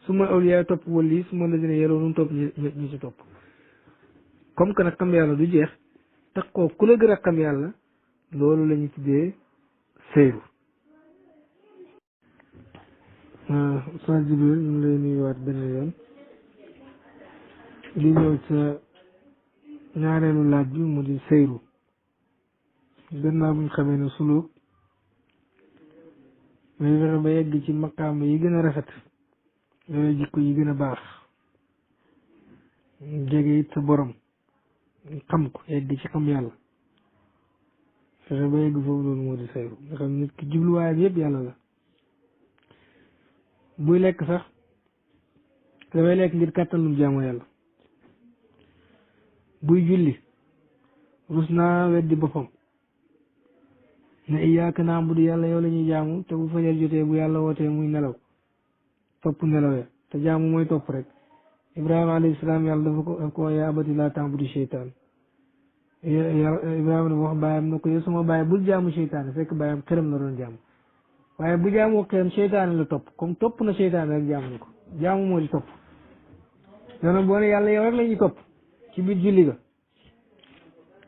su ma awliya topp wali su ma la dina yeroo nun topp ñu ci topp comme que nag xam yàlla du jeex tax koo ku la gën a xam yàlla loolu la ñu tuddee seyru Oustaz Jibril ñu ngi lay nuyuwaat benn yoon di ñëw sa ñaareelu laaj bi mu di seyru gannaaw buñ xamee ne suluk may fexe ba yegg ci maqaam yi gën a rafet yooyu jikko yi gën a baax jege it sa borom xam ko yegg ci xam yàlla fexe ba yegg foofu loolu moo di seyru nga xam nit ki jubluwaayam yëpp yàlla la buy lekk sax dafay lekk ngir kàttanum jaamu yàlla buy julli rus naa weddi boppam ne iyyaaka na'budu yàlla yow la ñuy jaamu te bu fajar jotee bu yàlla wootee muy nelaw topp nelawee te jaamu mooy topp rek Ibrahima alayhi salaam yàlla dafa ko yaa abati laa ta'budu seytaan Ibrahima dafa wax bàyyam ne ko yow sama bàyyi bul jaamu seytaane fekk bàyyam xëram la doon jaamu waaye bu jaamoo xëram seytaane la topp comme topp na seytaane rek jaamu na ko jaamu moo di topp yow boo ne yàlla yow rek la ñuy topp ci biir julli ga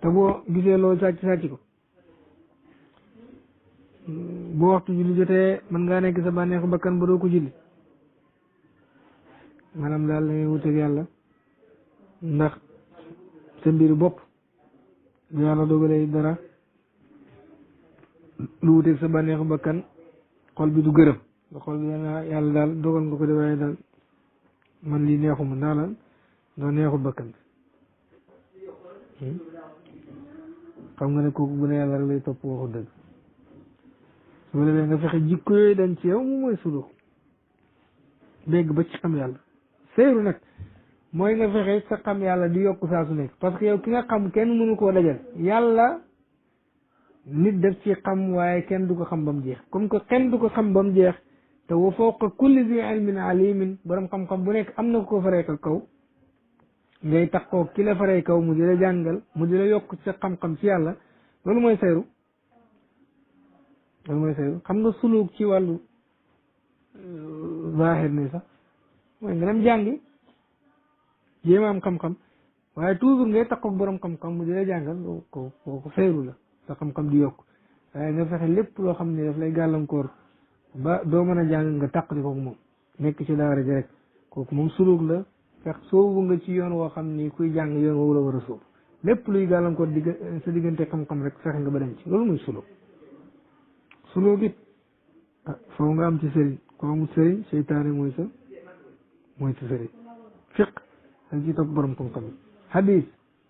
te boo gisee loolu sàcc ko bu waxtu julli jotee mën ngaa nekk sa bànneexu bakkan ba doo ko julli maanaam daal da ngay wuteeg yàlla ndax sa mbiru bopp bu yàlla dogalee dara lu wuteeg sa bànneexu bakkan xol bi du gërëm nga xol bi dana yàlla daal dogal nga ko de waaye daal man lii neexuma ndax lan doo neexul bakkan bi xam nga ne kooku bu ne yàlla rek lay topp waxu dëgg su ko defee nga fexe jikko yooyu dañ ci yow mu mooy suluk dégg ba ci xam yàlla seyru nag mooy nga fexe sa xam yàlla di yokk saa su nekk parce que yow ki nga xam kenn mënu koo dajal yàlla nit def ci xam waaye kenn du ko xam ba mu jeex comme que kenn du ko xam ba mu jeex te wa fawqa kulli zi ilmin alimin borom xam-xam bu nekk am na ko faree kaw ngay taxoo ki la faree kaw mu di la jàngal mu di la yokk sa xam-xam ci yàlla loolu mooy seyru xam nga suluk ci wàllu zahir ni sax mooy nga dem jàngi jéem a am xam-xam waaye toujours ngay taxoo borom xam-xam mu di la jàngal kooku seyru la sa xam-xam di yokk waaye nga fexe lépp loo xam ne daf lay gàllankoor ba doo mën a jàng nga taq di kooku moom nekk ci daara ji rek kooku moom suluk la fex soobu nga ci yoon woo xam ni kuy jàng yoon woowu la war a sóobu lépp luy gàllankoor sa diggante xam-xam rek fexe nga ba dem ci loolu mooy suluk it foofu nga am ci sëriñ ko amul sëriñ seytaane mooy sa sëriñ fiq dañ ciy topp borom xam-xam yi hadis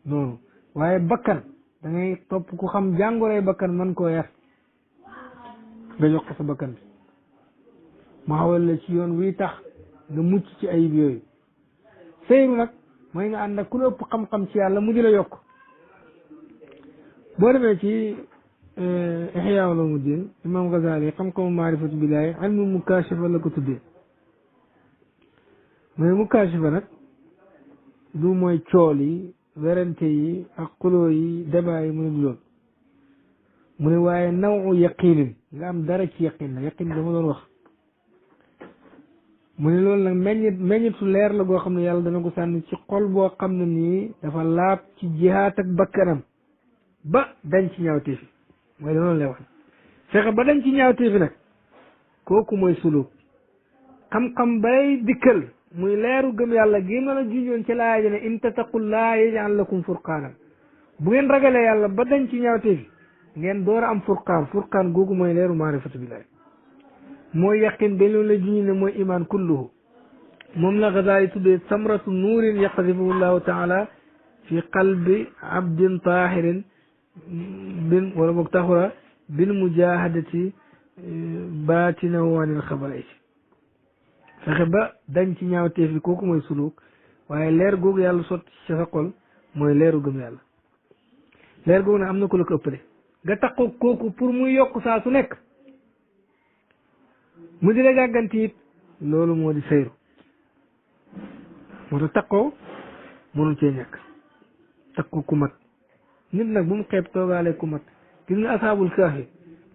noonu waaye bakkan da ngay topp ku xam jàngoroy bakkan man koo yar nga jox ko sa bakkan bi mu xawal la ci yoon wi tax nga mucc ci ayib yooyu seyru nag mooy nga ànd ak ku la ëpp xam-xam ci yàlla mu di la yokk boo demee ci Ihya Ulumuddin imam Ghazali xam-xamu maarifatu billaahi ilmu mukaashafa la ko tuddee mooy mukaashafa nag du mooy cool yi werante yi ak xuloo yi débat yi mu ne du lool mu ne waaye nawu yaqinin nga am dara ci yaqin la yaqin dama doon wax mu ne loolu nag meññitu leer la goo xam ne yàlla dana ko sànni ci xol boo xam ne nii dafa laab ci jihaat ak bakkanam ba dañ ci ñaawteef yi mooy danoonu lay wax fexe ba dañ ci ñaawteef yi nag kooku mooy suluk xam-xam bay dikkal muy leeru gëm yàlla gi ma la juñoon ci laaya ne in tattaqullaa yaj'al lakum furqaanan bu ngeen ragalee yàlla ba dañ ci ñaawteef ngeen door a am furqaan googu mooy leeru maarifatu billahi mooy yaqin dañ loolu la juñu ne mooy iman kulluhu moom la Gazaali tuddee samratu nuurin yaqdifuhu llahu taala fi qalbi abdin tahirin bin wala boog taxura bil mujahadati baatinahu anil xabaa'is fexe ba dañ ci ñaawteef bi kooku mooy suluk waaye leer googu yàlla sotti ci sa xol mooy leeru gëm yàlla leer googu nag am na ko la ko ëppale nga taxoo kooku pour muy yokk saa su nekk mu di la gàgganti it loolu moo di sayru moo tax taxoo mënul cee ñàkk taxoo ku mat nit nag bu mu xeeb toogaale ku mat gis nga asaabul kahfi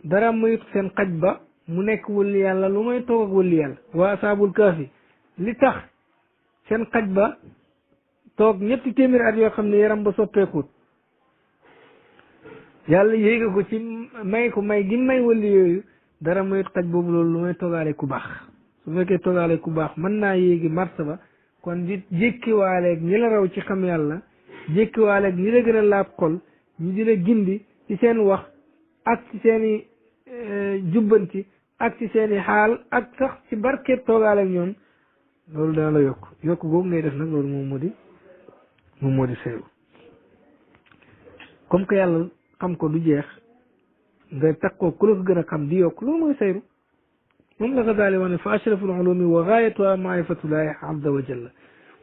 dara mayut seen xaj ba mu nekk wëlli yàlla lu may toog ak wëlli yàlla waa asaabul kahfi li tax seen xaj ba toog ñetti téeméeri at yoo xam ne yaram ba soppeekut yàlla yéega ko ci may gi may wëlli yooyu dara mayut xaj boobu loolu lu may toogaale ku baax su fekkee toogaale ku baax mën naa yéegi martaba kon di jékkiwaaleeg ñi la raw ci xam yàlla jékkiwaaleeg ñi la gën a laab xol ñu di la gindi ci seen wax ak ci seeni jubbanti ak ci seeni xaal ak sax ci barkeet toogaaleeg ñoom loolu dana la yokk googu ngay def nag loolu moom moo di sayru comme que yàlla xam ko du jeex nga takkoo ku la ko gën a xam di yokk loolu mooy sayru moom la Gazaali wax ne fa ashraful ulumi wa gaayatuha maarifatullahi azza wa jalla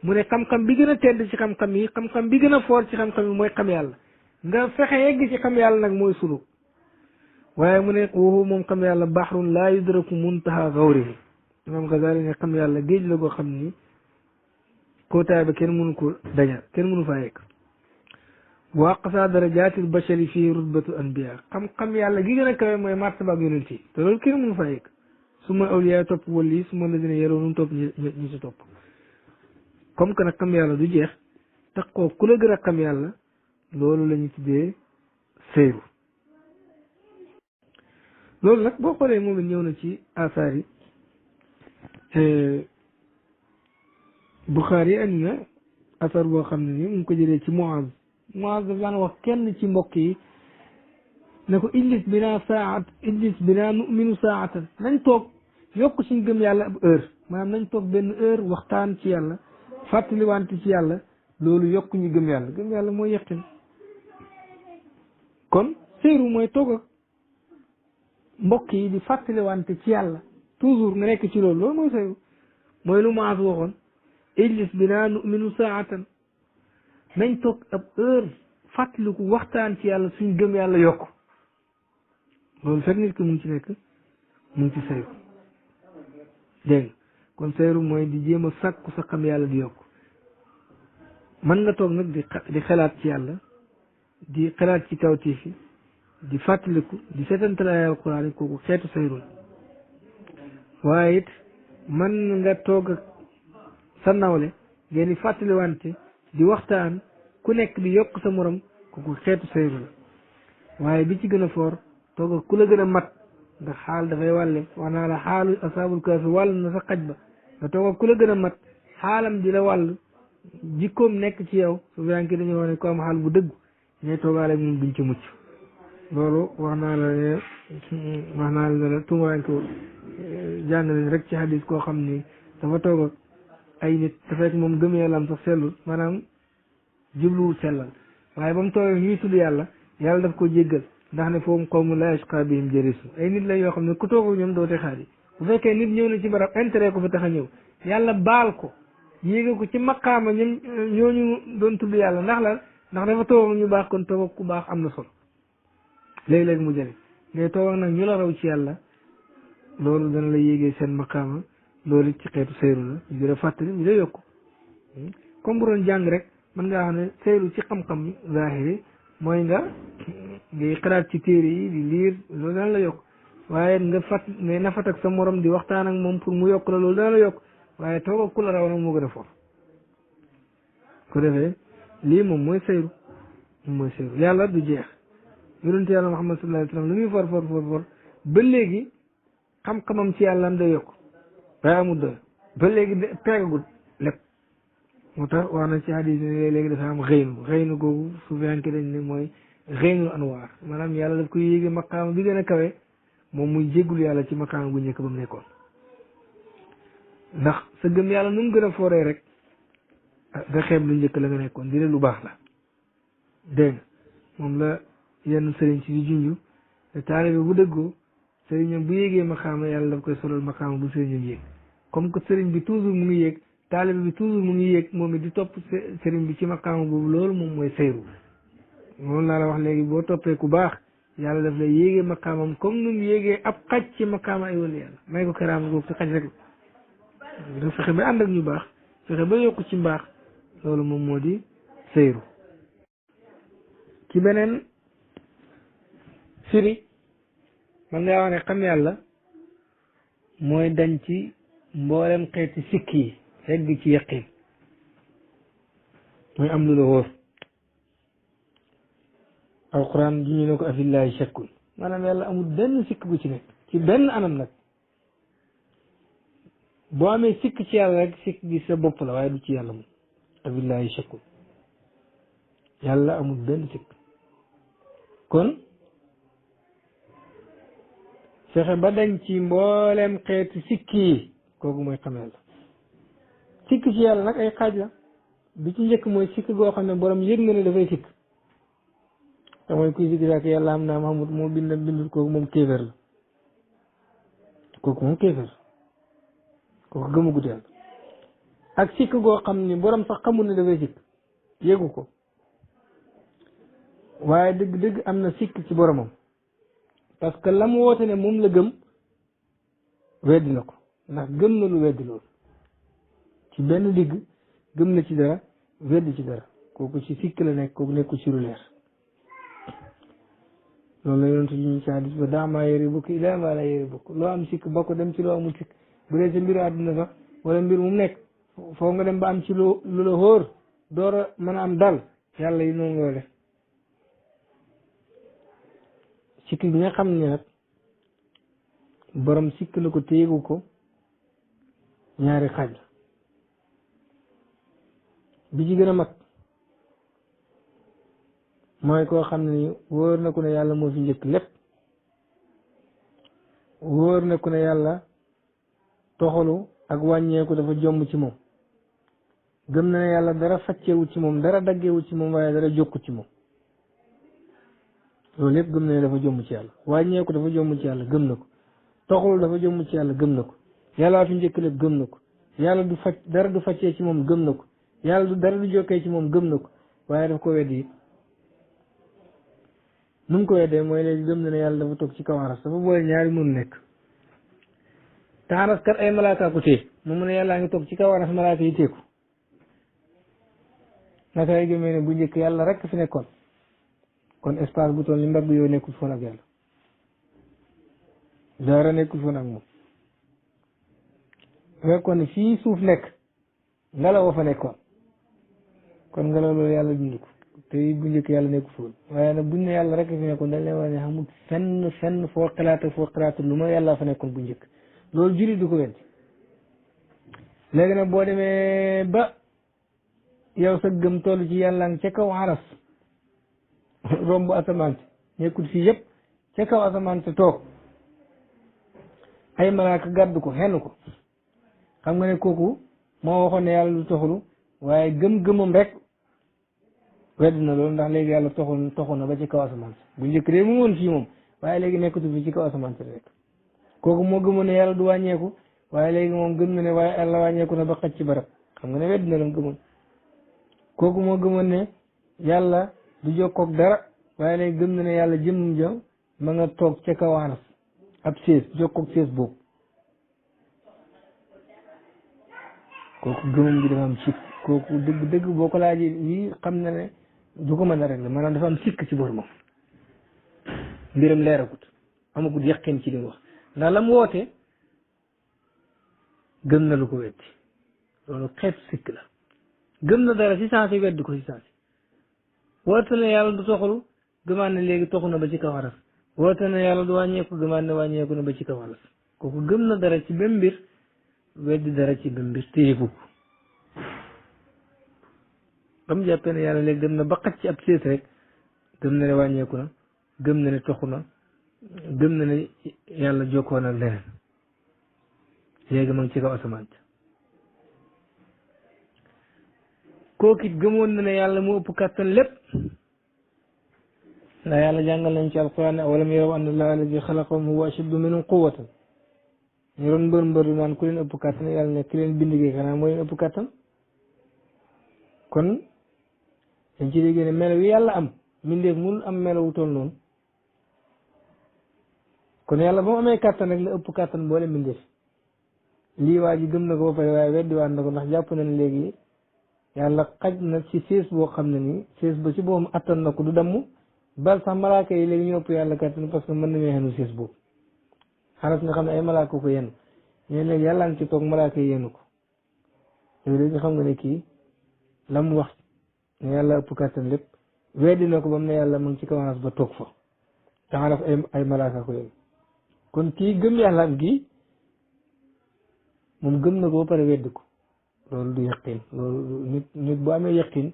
mu ne xam-xam bi gën a tedd ci xam-xam yi xam-xam bi gën a foor ci xam-xam yi mooy xam yàlla nga fexe yegg ci xam yàlla nag mooy suluk waaye mu ne waxu moom xam yàlla bahrun laa yudraku muntaha gawrihi imam Gazaali ne xam yàlla géej la goo xam ni kootaay ba kenn mënu ko dañal kenn mënu faa yegg wa aqsa darajatil bashari fii rutbatu anbiya xam-xam yàlla gi gën a kawe mooy martaba ak yonent yi te loolu kenn mënu faa yegg su ma awliya topp wali su ma la dina yeroo nu topp ñi si topp comme que nag xam yàlla du jeex taxoo ku la gën a xam yàlla loolu la ñu tuddee sayru loolu nag boo xoolee moom it ñëw na ci asaar yi Buxaari andi na asar boo xam ne ni mu ngi ko jëlee ci Muaz daf daan wax kenn ci mbokk yi ne ko ijlis binaa nu'minu saatan nañ toog yokk suñ gëm yàlla ab heure maanaam nañ toog benn heure waxtaan ci yàlla fàttaliwante ci yàlla loolu yokk ñu gëm yàlla mooy yaqin kon séeru mooy toog ak mbokk yi di fàttaliwante ci yàlla toujours nga nekk ci loolu mooy séeru mooy lu Muaz waxoon ijlis binaa nu'minu saatan nañ toog ab heure fàttaliku waxtaan ci yàlla suñ gëm yàlla yokk loolu fekk nit ki mu ngi ci nekk mu ngi ci sayru dégg nga kon sayru mooy di jéem a sàkku sa xam yàlla di yokk mën nga toog nag di xalaat ci yàlla di xalaat ci kawtiif yi di fàttaliku di seetantal ay alquran yi kooku xeetu sayru la waaye it mën nga toog ak sa nawle ngeen di fàttaliwante di waxtaan ku nekk di yokk sa morom kooku xeetu sayru la waaye bi ci gën a foor toog ak ku la gën a mat ndax xaal dafay wàlle wax naa la xaalu asaabul kahfi wàll na sa xaj ba nga toog ak ku la gën a mat xaalam di la wàll jikkoom nekk ci yow su fekkee dañoo wax ne ko am xaal bu dëgg ñooy toogaale moom duñ ci mucc loolu wax naa la tumaranke jàng nañ rek ci hadis koo xam ni dafa toog ak ay nit te fekk moom gëm yàlla am sax sellul maanaam jubluwul sellal waaye ba mu toogee ñuy tudd yàlla daf ko jéggal ndax ne foofu qawmun laa yashqaa bihim jaliisu ay nit la yoo xam ne ku toog ak ñoom doo te xaar yi bu fekkee nit ñëw na ci barab intérêt ko fa tax a ñëw yàlla baal ko yéega ko ci maqaama ñooñu doon tudd yàlla ndax dafa toog ak ñu baax kon toog ak ku baax am na solo léeg-léeg mu jëriñ ngay toog ak nag ñu la raw ci yàlla loolu dana la yéegee seen maqaama loolu ci xeetu sayru la ñu dina fàttali ñu day yokk comme bu doon jàng rek mën ngaa xam ne sayru ci xam-xam zahiri mooy ngay xalaat ci téere yi di liir loolu dana la yokk waaye ngay nafat ak sa morom di waxtaan ak moom pour mu yokk la loolu dana la yokk waaye toog ak ku la raw nag moo gën a for ko defee lii moom mooy sayru yàlla du jeex yonent yàlla Muhammad sallallahu alayhi wa sallam lu muy for ba léegi xam-xamam ci yàlla am day yokk waaye amul doy ba léegi peegagul lépp moo tax wax na ci hadis ne léegi dafa am xëynu googu su fekkee dañ ne mooy xëynul anwaar maanaam yàlla daf koy yéege maqaama bi gën a kawe moom muy jéggul yàlla ci maqaama bu njëkk ba mu nekkoon ndax sa gëm yàlla nu mu gën a fooree rek nga xeeb lu njëkk la nga nekkoon di lu baax la dégg nga moom la yenn sëriñ si di junju te taalibe bu dëggoo sëriñam bu yéegee maqaama yàlla daf koy solal maqaama bu sëriñam yéeg comme que sëriñ bi toujours mu ngi yéeg taalibe bi toujours mu ngi yéeg moom it di topp sëriñ bi ci maqaama boobu loolu moom mooy sayru moom laa la wax léegi boo toppee ku baax yàlla daf lay yéegee maqaamam comme nu mu yéegee ab xaj ci maqaama ay wala yàlla may ko karaama boobu ci xaj rek la da fexe ba ànd ak ñu baax fexe ba yokku ci mbaax loolu moom moo di sayru ci beneen firi man ngaa wax ne xam yàlla mooy dañ ci mboolem xeeti sikk yi egg ci yaqin mooy am lu la wóor alquran ji ñu ne ko afillahi shakkun maanaam yàlla amul benn sikk bu ci nekk ci benn anam nag boo amee sikk ci yàlla rek sikk gi sa bopp la waaye du ci yàlla moom afillahi shakkun yàlla amul benn sikk kon fexe ba dañ ci mboolem xeeti sikk yi kooku mooy xam yàlla sikk ci yàlla nag ay xaaj la bi ci njëkk mooy sikk goo xam ne borom yëg na ne dafay sikk te mooy kuy sikk saak yàlla am naa xamut moo bindul kooku moom kéeféer la kooku moom kéeféer kooku gëmagut yàlla ak sikk goo xam ni borom sax xamul ne dafay sikk yëgu ko waaye dëgg-dëgg am na sikk ci boromam parce que la mu woote ne moom la gëm weddi na ko ndax gëm na lu weddi loolu ci benn digg gëm na ci dara weddi ci dara kooku ci sikk la nekk kooku nekku ci lu leer loolu la yonent ñu ci hadis ba daamaa yëri bukk ilaa maa la yëri bukk loo am sikk ba ko dem ci loo amul sikk bu dee sa mbiru àdduna sax wala mbir mu nekk foo nga dem ba am ci lu la hóor door a mën a am dal yàlla yi noonu nga def sikk bi nga xam ne nag borom sikk na ko téegu ko ñaari xaaj la bi ci gën a mag mooy koo xam ne ni wóor na ku ne yàlla moo fi njëkk lépp wóor na ku ne yàlla toxalu ak wàññeeku dafa jomm ci moom gëm na ne yàlla dara facceewu ci moom dara daggeewu ci moom waaye dara jokku ci moom loolu lépp gëm na ne dafa jomm ci yàlla wàññeeku dafa jomm ci yàlla gëm na ko toxalu dafa jomm ci yàlla gëm na ko yàlla fi njëkk lépp gëm na ko yàlla du fac dara du faccee ci moom gëm na ko yàlla du dara du jokkee ci moom gëm na ko waaye daf ko weddi it nu mu ko weddee mooy léegi gëm na ne yàlla dafa toog ci kaw aras dafa boole ñaari mënu nekk te aras kat ay malaaka ko téye mu ne yàllaa ngi toog ci kaw aras malaaka yi téeku naka lay gëmee ne bu njëkk yàlla rek fi nekkoon kon espace bu toll ni mbagg yow nekkul foon ak yàlla dara nekkul foon ak moom fekkoon ne fii suuf nekk ngelaw fa nekkoon kon ngelaw loolu yàlla dund ko te bu njëkk yàlla nekku foon waaye nag buñ ne yàlla rek fi nekkoon dañ leen wax ne xamul fenn foo xalaata lu ma yàlla fa nekkoon bu njëkk loolu jullit du ko weddi léegi nag boo demee ba yow sa gëm toll ci yàlla nga ca kaw aras romb asamaan si nekkul fii yëpp ca kaw asamaan si toog ay malaaka gàddu ko xenn ko xam nga ne kooku moo waxoon ne yàlla du toxalu waaye gëm-gëmam rek wedd na loolu ndax léegi yàlla toxu na ba ci kaw asamaan si bu njëkk de mu woon fii moom waaye léegi nekkatu fi ci kaw asamaan si rek kooku moo gëmoon ne yàlla du wàññeeku waaye léegi moom gëm na ne waaye yàlla wàññeeku na ba xaj ci barab xam nga ne wedd na lam gëmoon kooku moo gëmoon ne yàlla du jokkoog dara waaye léegi gëm na ne yàlla jëmmum ja ma nga toog ca kaw aras ab sées jokkoog sées boobu kooku gëmam gi dafa am sikk kooku dëgg boo ko laajee yi xam na ne du ko mën a régler maanaam dafa am sikk ci bor moom mbiram leeragut amagut yaqin ci li mu wax ndax la mu woote gëm na lu ko weddi loolu xeetu sikk la gëm na dara si saasi weddi ko si saasi woote na yàlla du toxalu gëmaan ne léegi toxu na ba ci kaw aras woote na yàlla du wàññeeku gëmaan ne wàññeeku na ba ci kaw aras kooku gëm na dara ci benn mbir weddi dara ci benn mbir téyeku ko ba mu jàppee ne yàlla léegi dem na ba xaj ci ab sées rek gëm na ne wàññeeku na gëm na ne toxu na gëm na ne yàlla jokkoon ak leneen léegi ma ngi ci kaw asamaan kooku it gëmoon na ne yàlla mu ëpp kàttan lépp ndax yàlla jàngal nañ ci alquran ne awalam yaraw anna allaha alladi xalaqahum huwa ashaddu minhum quwwatan ñu doon mbër naan ku leen ëpp kàttan yàlla ne ki leen bind gi xanaa moo leen ëpp kàttan kon dañ ci dégg ne melo yi yàlla am mbindeef mënul am melo wu toll noonu kon yàlla ba mu amee kàttan rek la ëpp kàttan boole mbindeef lii waa ji gëm na ko ba pare waaye weddiwaat na ko ndax jàpp na ne léegi yàlla xaj na ci sées boo xam ne nii sées ba ci boobu attan na ko du damm bal sax malaaka yi léegi ñu ëpp yàlla kàttan parce que mën nañoo xenu sées boobu xaras nga xam ne ay malaaka ko yenn ñeen léegi yàlla ngi ci toog malaaka yi yenn ko yow léegi xam nga ne kii la mu wax ne yàlla ëpp kàttan lépp weddi na ko ba mu ne yàlla mu ngi ci kawaas ba toog fa te xaras ay malaaka ko yenn kon kii gëm yàlla am gi moom gëm na ko ba pare weddi ko loolu du yaqin loolu nit bu amee yaqin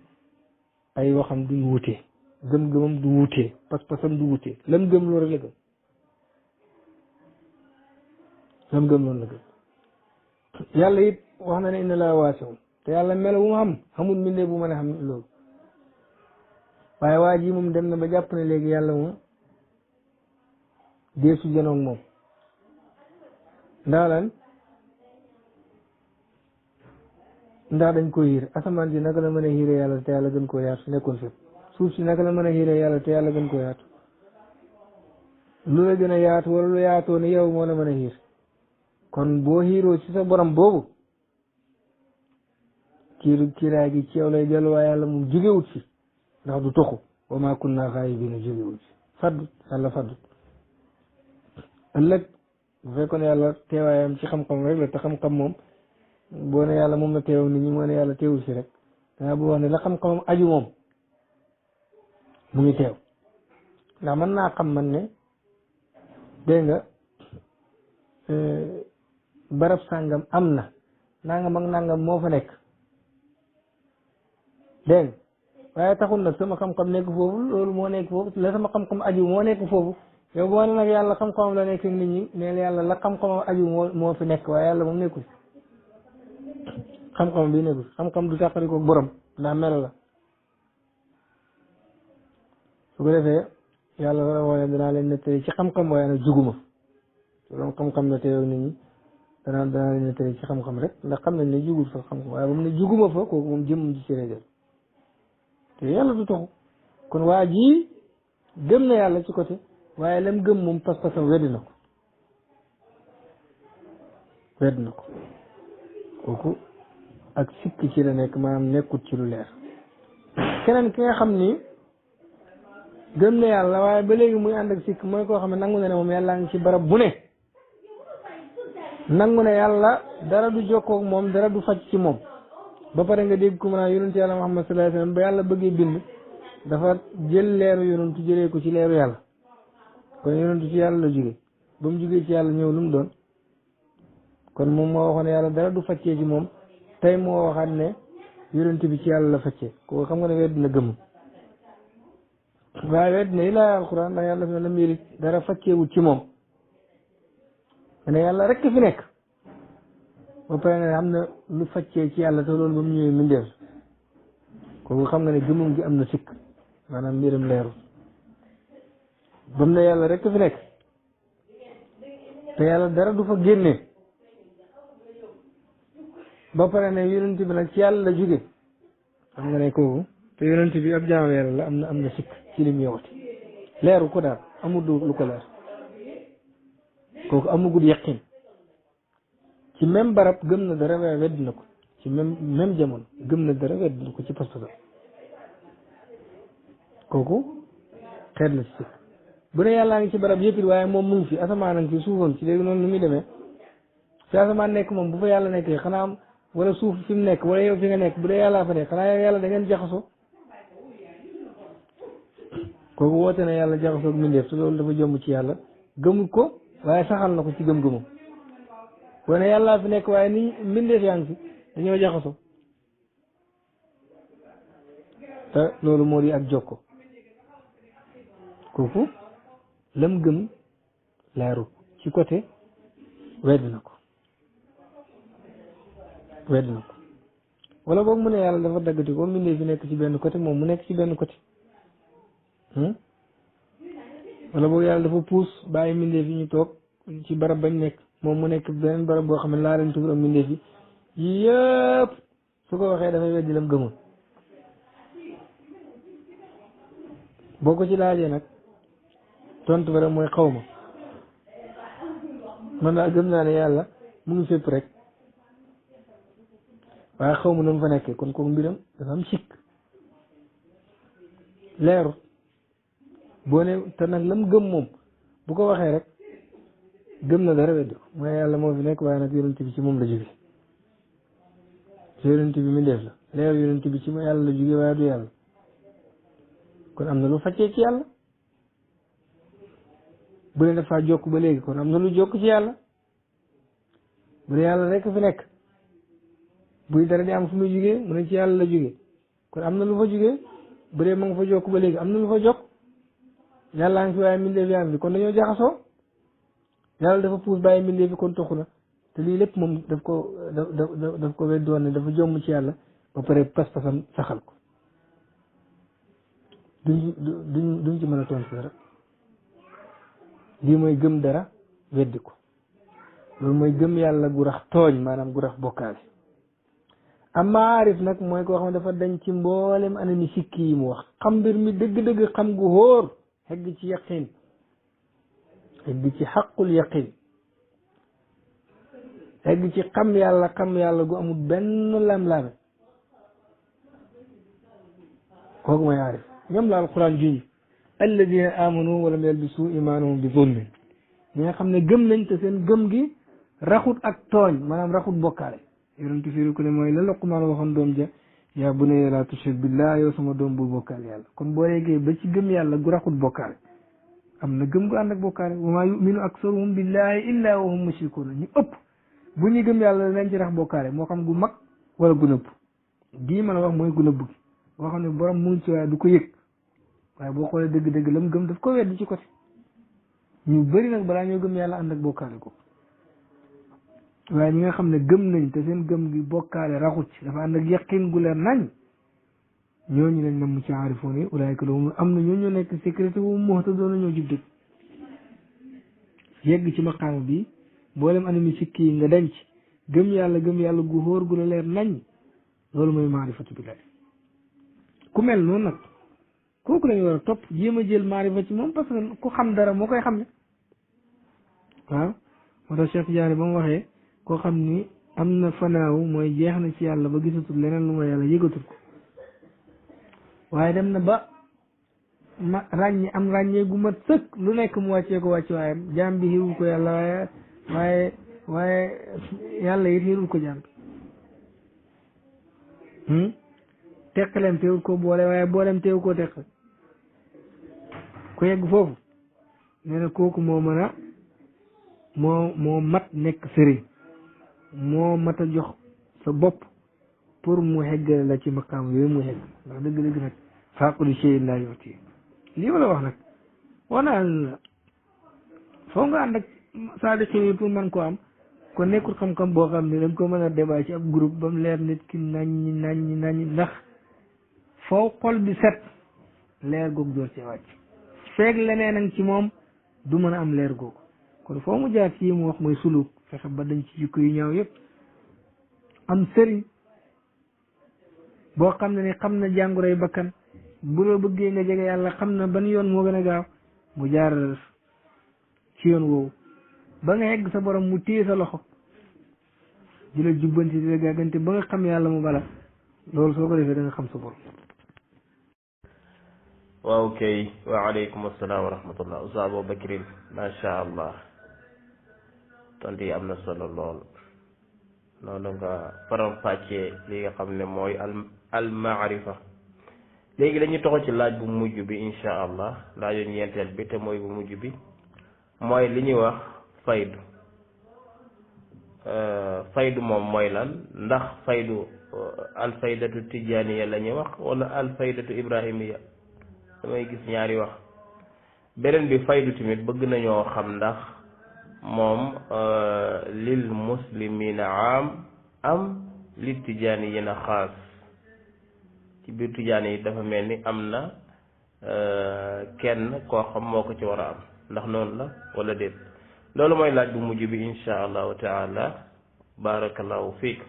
ay waxam duñ wutee gëm-gëmam du wutee pas-pasam du wutee lam gëm loolu rek la gëm loolu la gëm yàlla it wax na ne inna laa waasi'un te yàlla melo bu mu xam xamul mbindee bu mën a xam loolu waaye waa ji moom dem na ba jàpp ne léegi yàlla moom deesu janoog moom ndax lan ndax dañ ko yiir asamaan si naka la mën a yiire yàlla te yàlla gën koo yaatu nekkoon fépp suuf si naka la mën a yiire yàlla te yàlla gën koo yaatu lu la gën a yaatu wala lu yaatoo ne yow moo la mën a yiir kon boo xiiroo ci sa borom boobu kiiraay gi ci yow lay dellu waaye yàlla moom jógewut fi ndax du toxu wa maa kunna xaayibiina jógewut fi faddut yàlla faddut ëllëg bu fekkoon yàlla teewaayam ci xam-xam rek la te xam-xam moom boo ne yàlla moom la teew nit ñi moo ne yàlla teewul si rek dangaa bu wax ne la xam-xamam aju moom mu ngi teew ndax mën naa xam man ne dégg nga barab sàngam am na nangam ak nangam moo fa nekk dégg waaye taxul nag sama xam-xam nekk foofu loolu moo nekk foofu la sama xam-xam aju moo nekk foofu yow boo ne nag yàlla xam-xamam la nekk nit ñi neel yàlla la xam-xamam aju moo fi nekk waaye yàlla moom nekkul xam-xam bi nekkul xam-xam du tàqali ko borom ndax melo la su ko defee yàlla wala wooye danaa leen nettali ci xam-xam waaye nag juguma su doon xam-xam la te yow nit ñi danaa leen nettali ci xam-xam rek ndax xam nañ ne jugul fa xam-xam waaye ba mu ne juguma fa kooku moom jëmmum ci séréjal te yàlla du taxu kon waa ji gëm na yàlla ci côté waaye lam gëm moom pas-pasam weddi na ko kooku ak sikk ci la nekk maanaam nekkut ci lu leer keneen ki nga xam ni gëm na yàlla waaye ba léegi muy ànd ak sikk mooy koo xam ne nangu na ne moom yàlla ngi ci barab bu ne nangu ne yàlla dara du jokkoo ak moom dara du faj ci moom ba pare nga dégg ko maanaam yonentu yàlla Muhammad sallallahu alayhi wasallam ba yàlla bëggee bind dafa jël leeru yonentu jëlee ko ci leeru yàlla kon yonentu ci yàlla la jóge ba mu jógee ci yàlla ñëw lu mu doon kon moom moo waxoon ne yàlla dara du faccee ci moom tey moo waxaat ne yonent bi ci yàlla la faccee kooku xam nga ne wedd na gëm waaye wedd na ilaa alquran ndax yàlla fi ne lam yëlit dara facceewut ci moom ne yàlla rek fi nekk ba pare ne am na lu faccee ci yàlla te loolu ba mu ñëwee mbindeef kooku xam nga ne gëmum gi am na sikk maanaam mbiram leeru ba mu ne yàlla rek fi nekk te yàlla dara du fa génnee ba pare ne yonent bi nag ci yàlla la jóge xam nga ne kooku te yonent bi ab jaam yàlla la am na sikk ci lim yowati leeru ko daal amul lu ko leer kooku amugul yaqin ci même barab gëm na dara waaye wedd na ko ci même jamono gëm na dara wedd na ko ci pas-pasam kooku xeet la ci sikk bu ne yàllaa ngi ci barab yëpp it waaye moom mu ngi fi asamaan ngi fi suufam ci léegi noonu lu muy demee fi asamaan nekk moom bu fa yàlla nekkee xanaa am wala suuf fi mu nekk wala yow fi nga nekk bu dee yàllaa fa nekk xanaa yow yàlla da ngeen jaxasoo kooku woote na yàlla jaxasoo ak mbindeef te loolu dafa jomb ci yàlla gëmul ko waaye saxal na ko ci gëm-gëmam boo ne yàllaa fi nekk waaye ni mbindeef yaa ngi fi dañoo jaxasoo te loolu moo di ak jokko kooku lam gëm leeru ci côté wedd na ko wala boog mu ne yàlla dafa daggati ko mbindee fi nekk ci benn côté moom mu nekk ci benn côté wala boog yàlla dafa puus bàyyi mbindee fi ñu toog ci barab bañ nekk moom mu nekk beneen barab boo xam ne laa leen tuur ak mbindee fi yëpp su ko waxee dafay weddi lam gëmoon boo ko ci laajee nag tontu ba rek mooy xaw ma man daal gëm naa ne yàlla mu ngi fépp rek waaye xaw ma noonu fa nekkee kon kooku mbiram dafa am sikk leeru boo ne te nag lam gëm moom bu ko waxee rek gëm na dara weddi ko mooy yàlla moo fi nekk waaye nag yonent bi ci moom la jóge yonent bi mi def la leeru yonent bi ci yàlla la jóge waaye du yàlla kon am na lu faccee ci yàlla bu dee dafa jokk ba léegi kon am na lu jokk ci yàlla bu dee yàlla rek fi nekk buy dara di am fu muy jugee mu ne ci yàlla la jugee kon am na lu fa jugee bu dee ma nga fa jokk ba léegi am na lu fa jokk yàllaa ngi fi waaye mbindeef yaa ngi fi kon dañoo jaxasoo yàlla dafa puus bàyyi mbindeef fi kon toxu na te lii lépp moom daf ko weddoon ne dafa jomm ci yàlla ba pare pas-pasam saxal ko duñ ci mën a tontu dara lii mooy gëm dara weddi ko loolu mooy gëm yàlla gu rax tooñ maanaam gu rax bokkaale amma aarif nag mooy koo xam ne dafa dañ ci mboolem anami sikki yi mu wax xam mbir mi dëgg-dëgg xam gu hóor xegg ci yaqin xegg ci xaqul yaqin xegg ci xam yàlla gu amul benn lam-laame kooku mooy aarif ñoom la alquran juñ alladina amanu walam yalbisu imaanahum bi zulmin ñi nga xam ne gëm nañ te seen gëm gi raxut ak tooñ maanaam raxut bokkaale yonentu fiiri ku ne mooy la Luqmaan waxoon doom ja yaa bunayya laa tushrik billah yow sama doom bul bokkaale yàlla kon boo yeggee ba ci gëm yàlla gu raxut bokkaale am na gëm gu ànd ak bokkaale wa maa yuminu aksaruhum billahi illa wa hum mushrikuuna ñu ëpp bu ñu gëm yàlla dañ ci rax bokkaale moo xam gu mag wala gu nëbb gii ma la wax mooy gu nëbb gi boo xam ne borom mu ngi ci waaye du ko yëg waaye boo xoolee dëgg-dëgg lam gëm daf ko weddi ci côté ñu bëri nag balaa ñoo gëm yàlla ànd ak bokkaale ko waaye ñi nga xam ne gëm nañ te seen gëm gi bokkaale raxut ci dafa ànd ak yaqin gu leer nañ ñooñu lañ nam mu ci aarifoon yi ulaayka lahum am na ñoo nekk sécurité wu muhtadoon ñoo jub dëgg yegg ci maqaama bi mboolem anami sikki yi nga denc gëm yàlla gu hóor gu la leer nañ loolu mooy maarifatu billahi ku mel noonu nag kooku lañu war a topp jéem a jël maarifa ci moom parce que ku xam dara moo koy xam ne waaw moo tax Cheikh Tidiane ba mu waxee koo xam ni am na fanaaw mooy jeex na ci yàlla ba gisatul leneen lu ma yàlla yëgatul ko waaye dem na ba ràññee gu mat sëkk lu nekk mu wàccee ko wàcc waayam jaam bi xiirul ko yàlla waaye yàlla it xiirul ko jaam bi teqaleem teewul ko boole waaye booleem teewu koo teqal ku yegg foofu nee na kooku moo mën a moo mat nekk sëriñ moo mat a jox sa bopp pour mu xeggale la ci maqaam yooyu mu xegg ndax dëgg-dëgg nag faqulu shay'in laa yu'ti lii ma la wax nag wanaa la foo nga ànd ak saadiqin yi pour mën koo am kon nekkul xam-xam boo xam ne dañ ko mën a débat ci ab groupe ba mu leer nit ki naññi ndax foo xol bi set leer googu door ci wàcc feeg leneen ak ci moom du mën a am leer googu kon foo mu jaar ci yi mu wax mooy suluk fexe ba dañ ci jikko yu ñaaw yëpp am sëriñ boo xam ne ni xam na jàngoroy bakkan bu la bëggee nga jege yàlla xam na ban yoon moo gën a gaaw mu jaar ci yoon woowu ba nga yegg sa borom mu téye sa loxo di la jubbanti di la gàggante ba nga xam yàlla mu bala loolu soo ko defee da nga xam sa borom. waaw kay waaleykum assalaam wa rahmatullah Oustaz Aboubacry macha allah tontu yi am na solo lool noonu nga faram fàccee li nga xam ne mooy al maarifa léegi dañuy toxo ci laaj bu mujj bi insha allah laaju ñeenteel bi te mooy bu mujj bi mooy li ñuy wax faydu faydu moom mooy lan ndax faydu alfaydatu tijaniya la ñuy wax wala alfaydatu ibrahimiya damay gis ñaari wax beneen bi faydu tamit bëgg nañoo xam ndax moom lil muslimina am lil tijaniyina xaas ci biir tijaani yi dafa mel ni am na kenn koo xam moo ko ci war a am ndax noonu la wala déet loolu mooy laaj bu mujj bi insha allahu taala barakallahu fiik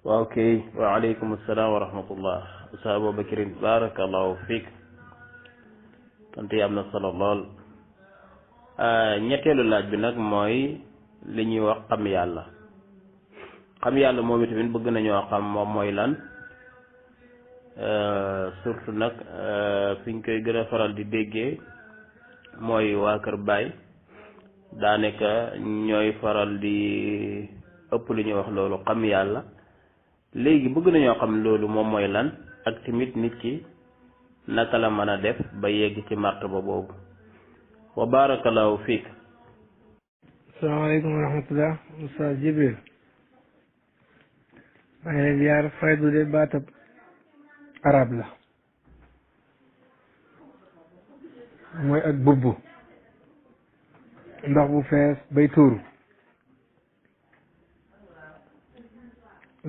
waaw kay waaleykum assalaam wa rahmatullah Oustaz Aboubacrin barakallahu fiik tant yi am na solo lool ñetteelu laaj bi nag mooy li ñuy wax xam yàlla moom itamit bëgg nañoo xam moom mooy lan surtout nag fi ñu koy gën a faral di déggee mooy waa kër Baay daanaka ñooy faral di ëpp lu ñuy wax loolu xam yàlla léegi bëgg nañoo xam loolu moom mooy lan ak tamit nit ki naka la mën a def ba yegg ci martaba boobu wa barakallahu fiik. asalaamaaleykum wa rahmatullah Oustaz Jibril maa ngi leen di yaar faydu de baatab arab la mooy ak bubbu ndox bu fees bay tuuru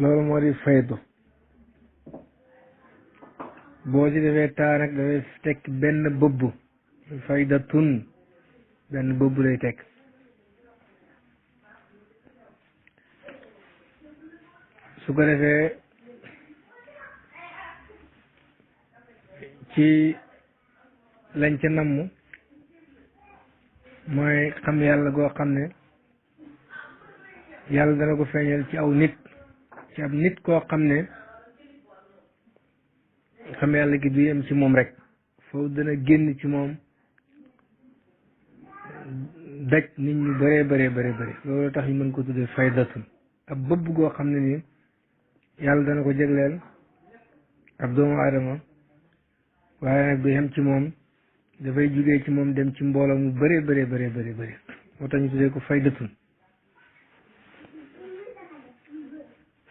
loolu moo di faydu boo ci defee taa nag dafay tekk benn bëbb faydatun benn bëbb lay tekk su ko defee ci lañ ca namm mooy xam yàlla goo xam ne yàlla dana ko feeñal ci aw nit ci ab nit koo xam ne xam yàlla gi du yem ci moom rek foofu dana génn ci moom daj nit ñu bëree bëri loolu tax ñu mën ko tuddee faydatun ab bëbb goo xam ne nii yàlla dana ko jagleel ab doomu aadama waaye nag du yem ci moom dafay jugee ci moom dem ci mbooloo mu bëree bëri moo tax ñu tuddee ko faydatun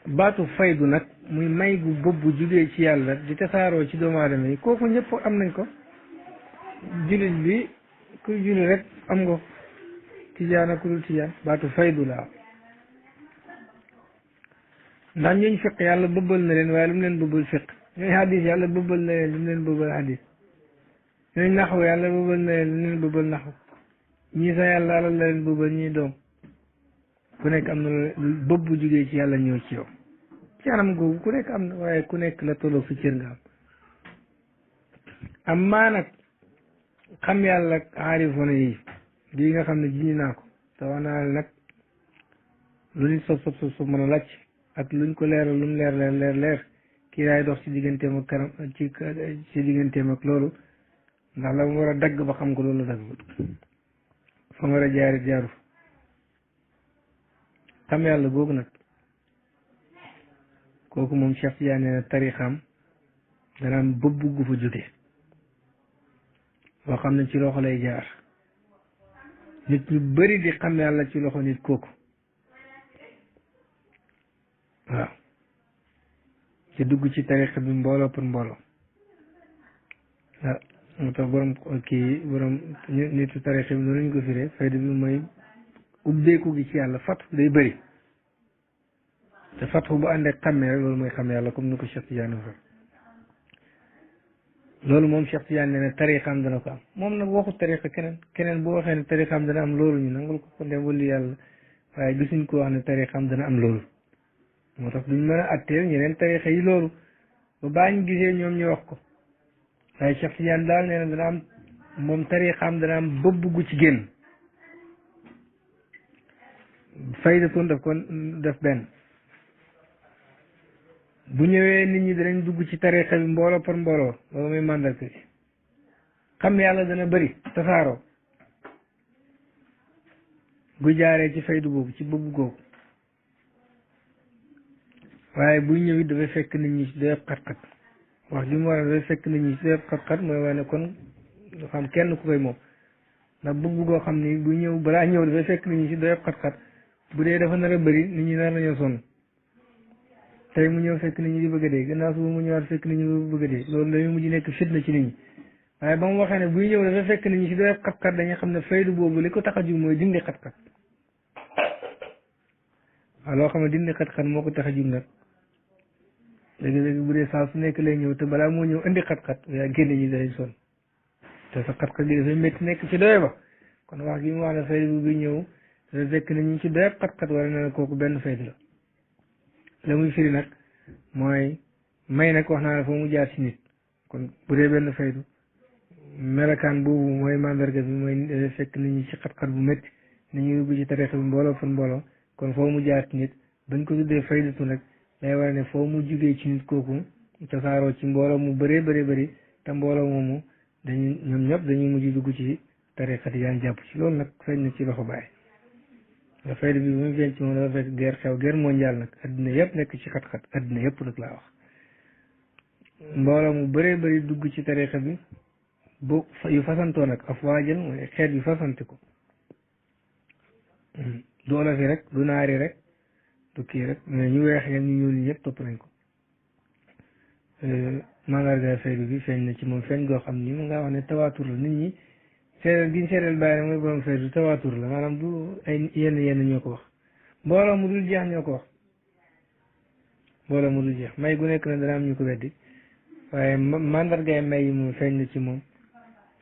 baatu faydu nag muy may gu bëbb jugee ci yàlla di tasaaroo ci doomu aadama yi kooku ñëpp am nañ ko jullit bi kuy julli rek am nga tijaan ak ku dul tijaan baatu faydu la ndax ñooñ fiq yàlla bëbbal na leen waaye lu mu leen bëbbal fiq ñooñ hadis yàlla bëbbal na leen lu mu leen bëbbal hadis ñooñ naxu yàlla bëbbal na leen lu mu leen bëbbal naxu ñii sax yàlla alal la leen bëbbal ñii doom ku nekk am na bëbb jugee ci yàlla ñëw ci yow ci anam googu ku nekk am na waaye ku nekk la tolloo fi cër nga am maa nag xam yàlla ak aarifoona yi lii nga xam ne jiñu naa ko te wax naa nag lu nit sob mën a làcc ak luñ ko leeral lu mu leer kii daay dox ci digganteem ak kanam ci digganteem ak loolu ndax la mu war a dagg ba xam ko loolu dagg fa mu war a jaaru xam yàlla googu nag kooku moom Cheikh Tidiane nee na tarixam dana am bëbb gu fa jóge boo xam ne ci loxo lay jaar nit ñu bari di xam yàlla ci loxo nit kooku waaw ci dugg ci tarixa bi mbooloo pour mbooloo moo tax borom nitu tarixa bi noonu lañ ko firee fayda bi mooy ubbeeku gi ci yàlla fatu day bëri te fatu bu àndee xàmmee rek loolu mooy xam yàlla comme ni ko Cheikh Tidiane waxee loolu moom Cheikh Tidiane nee na tarixam dana ko am moom nag waxu tarixa keneen boo waxee ne tarixam dana am loolu ñu nangul ko ko dem wali yàlla waaye gisuñ ko wax ne tarixam dana am loolu moo tax duñ mën a atteel ñeneen tarixa yi loolu ba baañ gisee ñoom ñu wax ko waaye Cheikh Tidiane daal nee na dana am moom tarixam dana am bëbb gu ci génn faydatun daf ko def benn bu ñëwee nit ñi danañ dugg ci tarixa bi mbooloo par mbooloo loolu muy màndarga bi xam yàlla dana bëri tasaaroo bu jaaree ci faydu boobu ci bëbb googu waaye buy ñëw it dafay fekk nit ñi ci doyab xat-xat wax ji mu war a dafay fekk nit ñi ci doyab xat-xat mooy wane kon du xam kenn ku koy moom ndax bëbb goo xam ni bu ñëw balaa ñëw dafay fekk nit ñi ci doyab xat-xat bu dee dafa nar a bëri nit ñi nar nañoo sonn tey mu ñëw fekk nit ñi di bëgg a dee gannaaw suba mu ñëwaat fekk nit ñi di bëgg a dee loolu dañuy mujj nekk fitna ci nit ñi waaye ba mu waxee ne buy ñëw dafa fekk nit ñi si doy xat-xat dañuy xam ne faydu boobu li ko tax a jug mooy dindi xat-xat waaw loo xam ne dindi xat-xat moo ko tax a jug nag léegi-léegi bu dee saa su nekk lay ñëw te balaa moo ñëw indi xat-xat yaa génne ñi day sonn te sa xat-xat gi dafay métti nekk ci doy ba kon wax gi mu wax ne faydu bi ñëw dafa fekk nit ñi ci doy xat-xat wala ne kooku benn faydu la la muy firi nag mooy may nag wax naa ne foo mu jaar ci nit kon bu dee benn faydu melakaan boobu mooy mandarga bi mooy fekk nit ñi ci xat-xat bu métti nit ñi dugg ci tarixa bi mbooloo fan mbooloo kon foo mu jaar ci nit bañ ko tuddee faydatu nag day war ne foo mu jugee ci nit kooku tasaaroo ci mbooloo mu bëree bëri te mbooloo moomu dañuy ñoom ñëpp dañuy mujj dugg ci tarixa yi daan jàpp ci loolu nag feeñ na ci loxo bàyyi nga fayda bi bu mu feeñ ci moom dafa fekk guerre xew guerre mondiale nag addina yëpp nekk ci xat-xat addina yëpp nag laa wax mbooloo mu bëree bëri dugg ci tarixa bi bu yu fasantoo nag afwaajal mooy xeet yu fasante ko du olof yi rek du naari rek du kii rek mais ñu weex ñen ñu ñuul ñëpp topp nañ ko mandarga faydu bi feeñ na ci moom feeñ goo xam ni mu nga wax ne tawaatur la nit ñi seeréel gi ñu seeréel bàyyi mooy borom faydu tawaatur la maanaam du ay yenn ñoo ko wax mbooloo mu dul jeex ñoo ko wax mbooloo mu dul jeex may gu nekk na dana am ñu ko weddi waaye mandargaay may yi moom feeñ na ci moom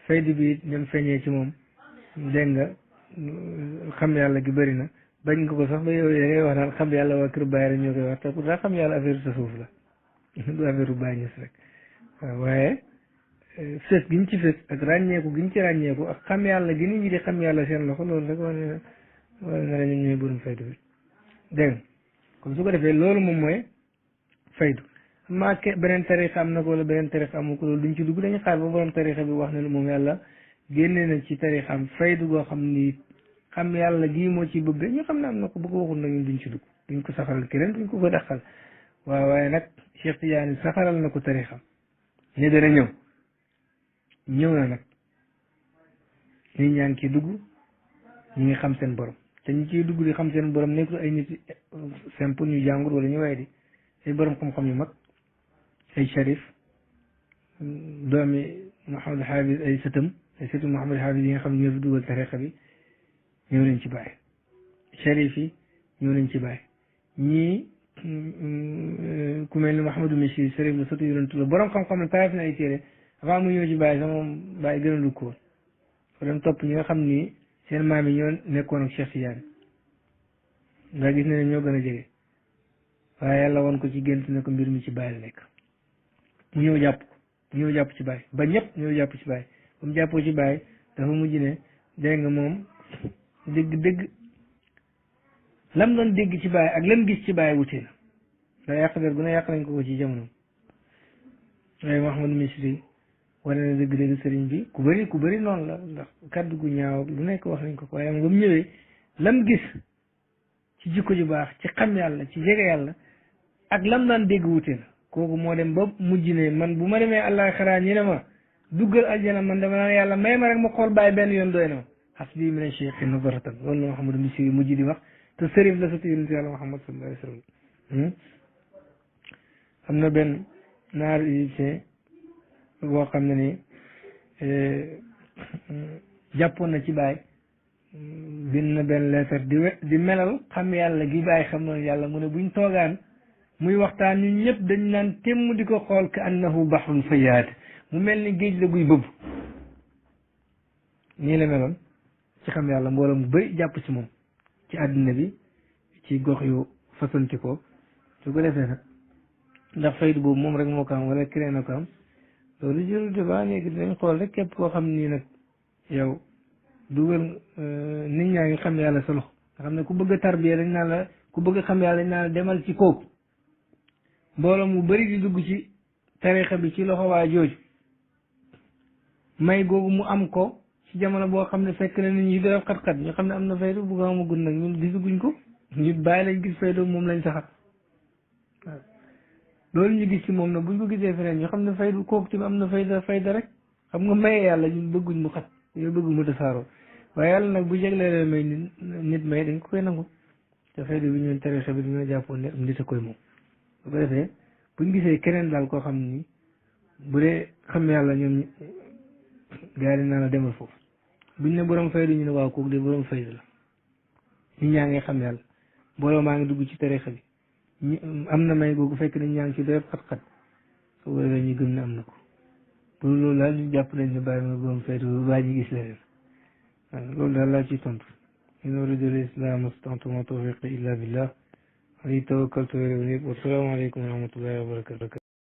faydu bi it ñoom feeñee ci moom dégg nga xam yàlla gi bëri na bañ nga ko sax ba yow da ngay wax naan xam yàlla waa kër Baay rek ñoo koy wax te pourtant xam yàlla affaire tasawuf la du affaire Baay Ñas rek waaw waaye fës gi ñu ci fës ak ràññeeku gi ñu ci ràññeeku ak xam yàlla gi nit ñi di xam yàlla seen loxo loolu rek wane na la ñun ñooy borom faydu bi dégg nga comme su ko defee loolu moom mooy faydu maa beneen tarixa am na ko wala beneen tarixa amu ko loolu duñ ci dugg dañu xaar ba borom tarixa bi wax ne moom yàlla génne na ci tarixam faydu goo xam ni xam yàlla gii moo ci bëgg ñu xam ne am na ko bu ko waxul nag ñun duñ ci dugg duñ ko saxaral keneen duñ ko ko dàqal waaw waaye nag Cheikh Tidiane saxaral na ko tarixam ne dana ñëw na nag nit ñaa ngi ciy dugg ñu ngi xam seen borom te ñu ciy dugg di xam seen borom nekkul ay nit simple ñu jàngur wala ñu waye di ay borom xam-xam yu mag ay sharif doomi Mouhamadou Hafiz ay sëtam ay sëtu Mouhamadou Hafiz yi nga xam ne ñoo fi dugal tarixa bi ñëw nañ ci bàyyi sharif yi ñëw nañ ci bàyyi ñii ku mel ni Mouhamadou Michi sharif la sëtu yonentu la borom xam-xam ne taarif na ay téere avant mu ñëw ci bàyyi sax moom bàyyi gën a lu ko fa dem topp ñi nga xam ni seen maam yi ñoo nekkoon ak Cheikh Tidiane nga gis ne ñoo gën a jege waaye yàlla woon ko ci gént ne ko mbir mi ci bàyyi la nekk mu ñëw jàpp ko mu ñëw jàpp ci bàyyi ba ñëpp ñëw jàpp ci bàyyi ba mu jàppoo ci bàyyi dafa mujj ne dégg nga moom dégg lam doon dégg ci bàyyi ak lam gis ci bàyyi wutee na da yàq der gu ne yàq nañ ko ci jamono waaye Mouhamadou Misri wane na dëgg-dëgg sëriñ bi ku bëri noonu la ndax kaddu gu ñaaw lu nekk wax nañ ko waaye am ba mu ñëwee lam gis ci jikko ju baax ci xam yàlla ci jege yàlla ak lam daan dégg wute na kooku moo dem ba mujj ne man bu ma demee àllaaxira ñi ne ma duggal aljana man dama naan yàlla may ma rek ma xool bàyyi benn yoon doy na ma hasbi mina cheikhi nadaratan loolu la Mouhamadou Misri mujj di wax te sërif la sëtu yonent yàlla Muhammad sallallahu alayhi wa sallam am na benn naar égyptien boo xam ne ni jàppoon na ci bàyyi bind na benn lettre di melal xam yàlla gi bàyyi xam noonu yàlla mu ne buñ toogaan muy waxtaan ñun ñëpp dañ naan temm di ko xool ka annahu bahrun fayaad mu mel ni géej la guy bëbb nii la meloon ci xam yàlla mbooloo mu bëri jàpp ci moom ci àddina bi ci gox yu fasanti ko su ko defee nag ndax faydu boobu moom rek moo ko am wala keneen a ko am loolu jël débat léegi dinañ xool rek képp koo xam nii nag yow dugal nit ñaa ngi xam yàlla sa loxo nga xam ne ku bëgg a tarbiya dañ naan la ku bëgg a xam yàlla dañ naan la demal ci kooku mbooloo mu bëri di dugg ci tarixa bi ci loxo waa jooju may googu mu am ko ci jamono boo xam ne fekk na nit ñi def xat-xat ñu xam ne am na faydu bu ko amagul nag ñun gisaguñ ko ñu bàyyi lañ gis faydu moom lañ saxat waaw loolu ñu gis ci moom nag buñ ko gisee feneen ñu xam ne faydu kooku tamit am na fayda rek xam nga maye yàlla ñun bëgguñ mu xat yow bëgg mu tasaaroo waaye yàlla nag bu jeglee may nit may dañ ko koy nangu te faydu bi ñun tarixa bi dañoo jàppoon ne am nit a koy moom bu ko defee buñ gisee keneen daal koo xam ni bu dee xam yàlla ñoom gars yi naa la demal foofu buñ ne borom faydu ñu ne waaw kooku de borom faydu la nit ñaa ngi xam yàlla mbooloo maa ngi dugg ci tarixa bi am na may googu fekk nañ ñaa ngi ci doyab xat-xat su ko defee ñu gëm ne am na ko pour loolu daal ñu jàpp nañ ne bàyyi ma borom faydu baa ñu gis leneen waaw loolu daal laa ciy tontu in uriidu al-islaah mastata'tu wa ma tawfiiqi illa billah alayhi tawakkaltu wa ilayhi unib wa salaamu aleykum wa rahmatullahi wa barakatuh